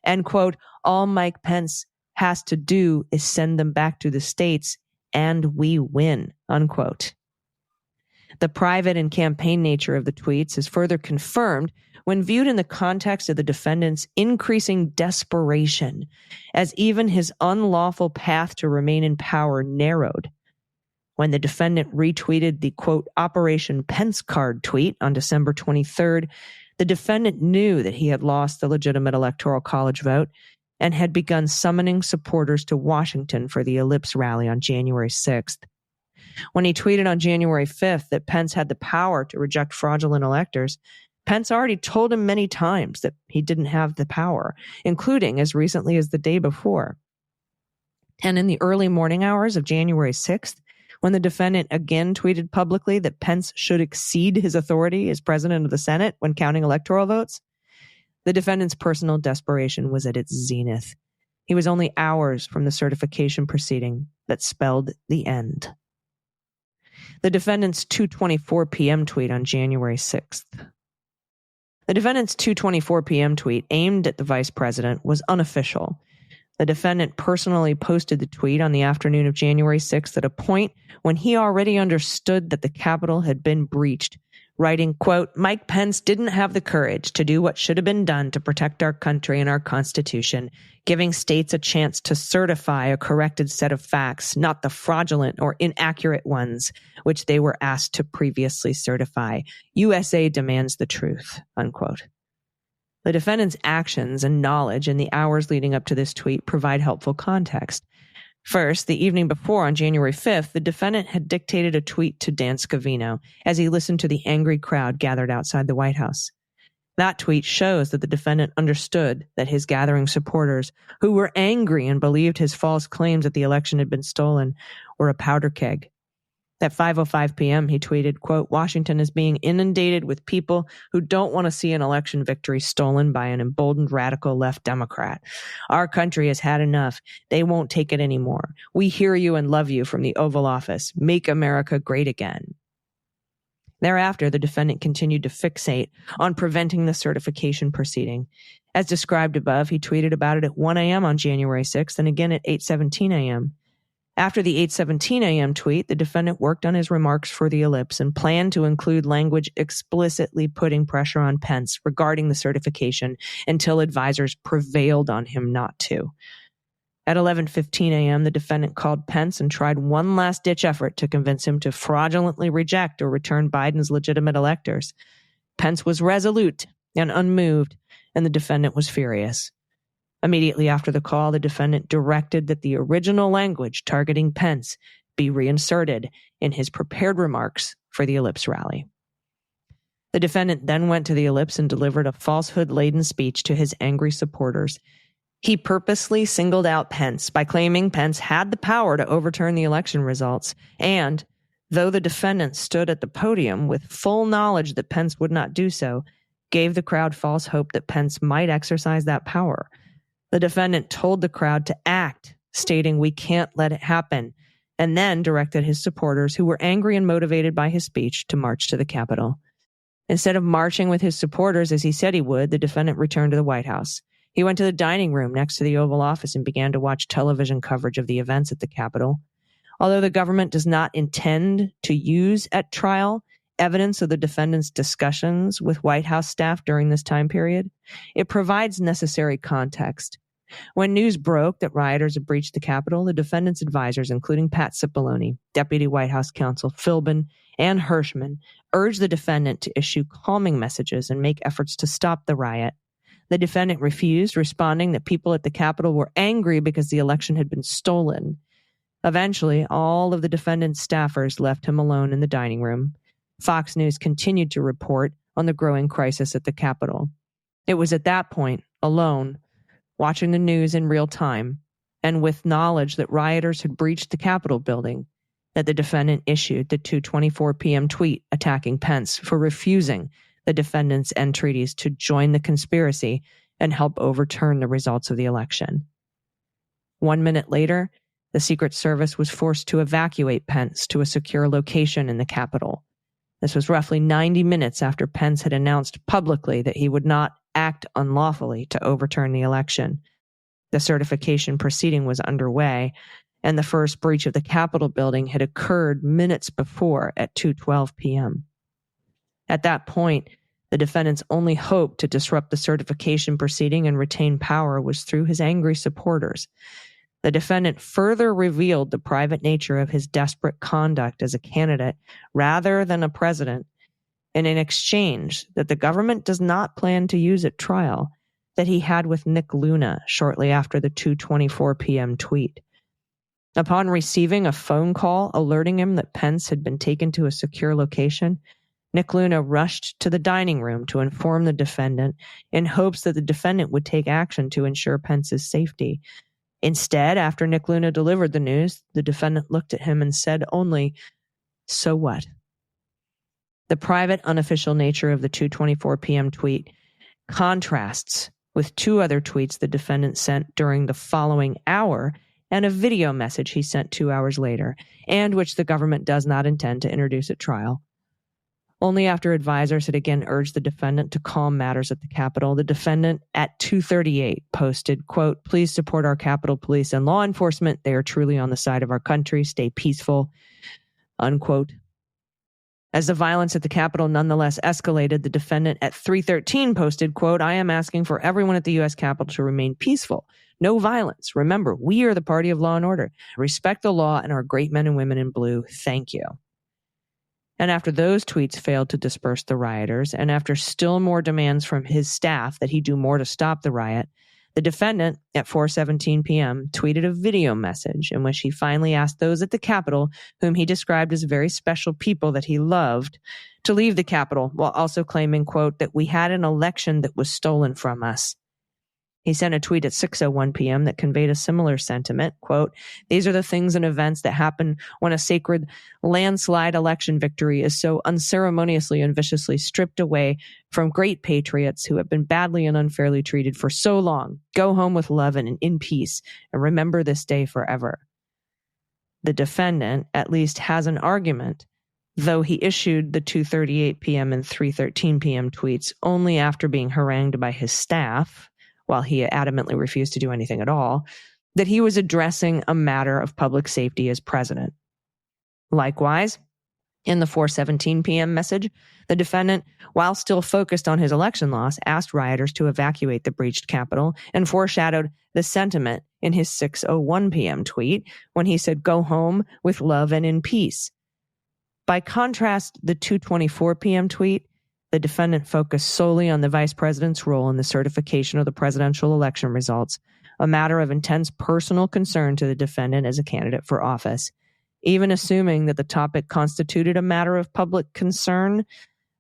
[SPEAKER 1] And, quote, all Mike Pence has to do is send them back to the states and we win, unquote. The private and campaign nature of the tweets is further confirmed when viewed in the context of the defendant's increasing desperation, as even his unlawful path to remain in power narrowed. When the defendant retweeted the, quote, Operation Pence Card tweet on December 23rd, the defendant knew that he had lost the legitimate Electoral College vote and had begun summoning supporters to Washington for the Ellipse rally on January 6th. When he tweeted on January 5th that Pence had the power to reject fraudulent electors, Pence already told him many times that he didn't have the power, including as recently as the day before. And in the early morning hours of January 6th, when the defendant again tweeted publicly that Pence should exceed his authority as president of the Senate when counting electoral votes, the defendant's personal desperation was at its zenith. He was only hours from the certification proceeding that spelled the end. The defendant's 2:24 p.m. tweet on January 6th. The defendant's 2:24 p.m. tweet aimed at the vice president was unofficial, The defendant personally posted the tweet on the afternoon of January 6th at a point when he already understood that the Capitol had been breached, writing, quote, "Mike Pence didn't have the courage to do what should have been done to protect our country and our Constitution, giving states a chance to certify a corrected set of facts, not the fraudulent or inaccurate ones, which they were asked to previously certify. USA demands the truth," unquote. The defendant's actions and knowledge in the hours leading up to this tweet provide helpful context. First, the evening before, on January 5th, the defendant had dictated a tweet to Dan Scavino as he listened to the angry crowd gathered outside the White House. That tweet shows that the defendant understood that his gathering supporters, who were angry and believed his false claims that the election had been stolen, were a powder keg. At 5:05 p.m., he tweeted, quote, "Washington is being inundated with people who don't want to see an election victory stolen by an emboldened radical left Democrat. Our country has had enough. They won't take it anymore. We hear you and love you from the Oval Office. Make America great again." Thereafter, the defendant continued to fixate on preventing the certification proceeding. As described above, he tweeted about it at 1 a.m. on January 6th and again at 8:17 a.m. After the 8:17 a.m. tweet, the defendant worked on his remarks for the ellipse and planned to include language explicitly putting pressure on Pence regarding the certification until advisors prevailed on him not to. At 11:15 a.m., the defendant called Pence and tried one last-ditch effort to convince him to fraudulently reject or return Biden's legitimate electors. Pence was resolute and unmoved, and the defendant was furious. Immediately after the call, the defendant directed that the original language targeting Pence be reinserted in his prepared remarks for the ellipse rally. The defendant then went to the ellipse and delivered a falsehood-laden speech to his angry supporters. He purposely singled out Pence by claiming Pence had the power to overturn the election results, and, though the defendant stood at the podium with full knowledge that Pence would not do so, gave the crowd false hope that Pence might exercise that power. The defendant told the crowd to act, stating, "We can't let it happen," and then directed his supporters, who were angry and motivated by his speech, to march to the Capitol. Instead of marching with his supporters as he said he would, the defendant returned to the White House. He went to the dining room next to the Oval Office and began to watch television coverage of the events at the Capitol. Although the government does not intend to use at trial evidence of the defendant's discussions with White House staff during this time period, it provides necessary context. When news broke that rioters had breached the Capitol, the defendant's advisors, including Pat Cipollone, Deputy White House Counsel Philbin, and Hirschman, urged the defendant to issue calming messages and make efforts to stop the riot. The defendant refused, responding that people at the Capitol were angry because the election had been stolen. Eventually, all of the defendant's staffers left him alone in the dining room. Fox News continued to report on the growing crisis at the Capitol. It was at that point, alone, watching the news in real time, and with knowledge that rioters had breached the Capitol building, that the defendant issued the 2:24 p.m. tweet attacking Pence for refusing the defendant's entreaties to join the conspiracy and help overturn the results of the election. 1 minute later, the Secret Service was forced to evacuate Pence to a secure location in the Capitol. This was roughly 90 minutes after Pence had announced publicly that he would not act unlawfully to overturn the election. The certification proceeding was underway, and the first breach of the Capitol building had occurred minutes before at 2:12 p.m. At that point, the defendant's only hope to disrupt the certification proceeding and retain power was through his angry supporters. The defendant further revealed the private nature of his desperate conduct as a candidate rather than a president, in an exchange that the government does not plan to use at trial that he had with Nick Luna shortly after the 2:24 p.m. tweet. Upon receiving a phone call alerting him that Pence had been taken to a secure location, Nick Luna rushed to the dining room to inform the defendant in hopes that the defendant would take action to ensure Pence's safety. Instead, after Nick Luna delivered the news, the defendant looked at him and said only, "So what?" The private, unofficial nature of the 2:24 p.m. tweet contrasts with two other tweets the defendant sent during the following hour and a video message he sent 2 hours later, and which the government does not intend to introduce at trial. Only after advisors had again urged the defendant to calm matters at the Capitol, the defendant at 2:38 posted, quote, "Please support our Capitol Police and law enforcement. They are truly on the side of our country. Stay peaceful," unquote. As the violence at the Capitol nonetheless escalated, the defendant at 3:13 posted, quote, "I am asking for everyone at the U.S. Capitol to remain peaceful. No violence. Remember, we are the party of law and order. Respect the law and our great men and women in blue. Thank you." And after those tweets failed to disperse the rioters, and after still more demands from his staff that he do more to stop the riot, the defendant at 4:17 p.m. tweeted a video message in which he finally asked those at the Capitol, whom he described as very special people that he loved, to leave the Capitol, while also claiming, quote, that we had an election that was stolen from us. He sent a tweet at 6:01 p.m. that conveyed a similar sentiment, quote, "These are the things and events that happen when a sacred landslide election victory is so unceremoniously and viciously stripped away from great patriots who have been badly and unfairly treated for so long. Go home with love and in peace, and remember this day forever." The defendant at least has an argument, though he issued the 2:38 p.m. and 3:13 p.m. tweets only after being harangued by his staff, while he adamantly refused to do anything at all, that he was addressing a matter of public safety as president. Likewise, in the 4:17 p.m. message, the defendant, while still focused on his election loss, asked rioters to evacuate the breached Capitol and foreshadowed the sentiment in his 6:01 p.m. tweet when he said, "Go home with love and in peace." By contrast, the 2:24 p.m. tweet, the defendant focused solely on the vice president's role in the certification of the presidential election results, a matter of intense personal concern to the defendant as a candidate for office. Even assuming that the topic constituted a matter of public concern,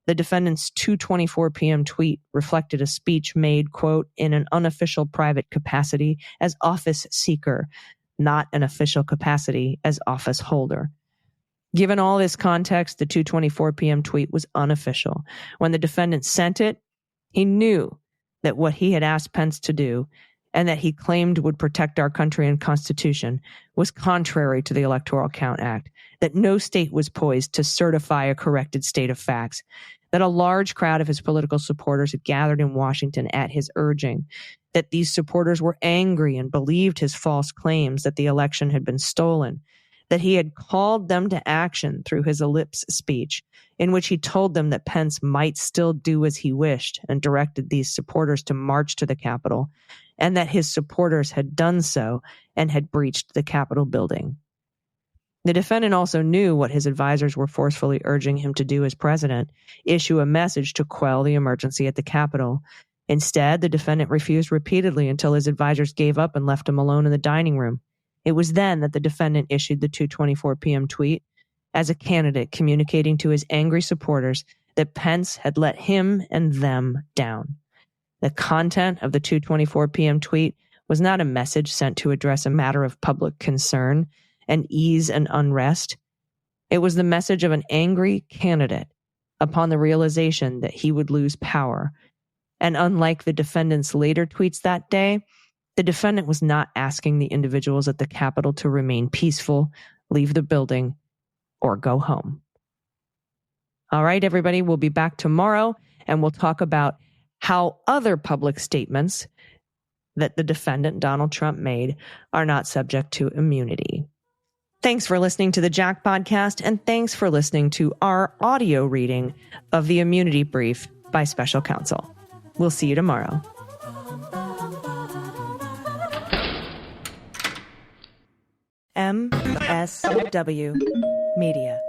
[SPEAKER 1] the defendant's 2:24 p.m. tweet reflected a speech made, quote, in an unofficial private capacity as office seeker, not an official capacity as office holder. Given all this context, the 2:24 p.m. tweet was unofficial. When the defendant sent it, he knew that what he had asked Pence to do and that he claimed would protect our country and Constitution was contrary to the Electoral Count Act, that no state was poised to certify a corrected state of facts, that a large crowd of his political supporters had gathered in Washington at his urging, that these supporters were angry and believed his false claims that the election had been stolen, that he had called them to action through his ellipse speech, in which he told them that Pence might still do as he wished and directed these supporters to march to the Capitol, and that his supporters had done so and had breached the Capitol building. The defendant also knew what his advisors were forcefully urging him to do as president, issue a message to quell the emergency at the Capitol. Instead, the defendant refused repeatedly until his advisors gave up and left him alone in the dining room. It was then that the defendant issued the 2:24 p.m. tweet as a candidate communicating to his angry supporters that Pence had let him and them down. The content of the 2:24 p.m. tweet was not a message sent to address a matter of public concern and ease and unrest. It was the message of an angry candidate upon the realization that he would lose power. And unlike the defendant's later tweets that day, the defendant was not asking the individuals at the Capitol to remain peaceful, leave the building, or go home. All right, everybody, we'll be back tomorrow, and we'll talk about how other public statements that the defendant, Donald Trump, made are not subject to immunity. Thanks for listening to the Jack Podcast, and thanks for listening to our audio reading of the immunity brief by special counsel. We'll see you tomorrow. MSW Media.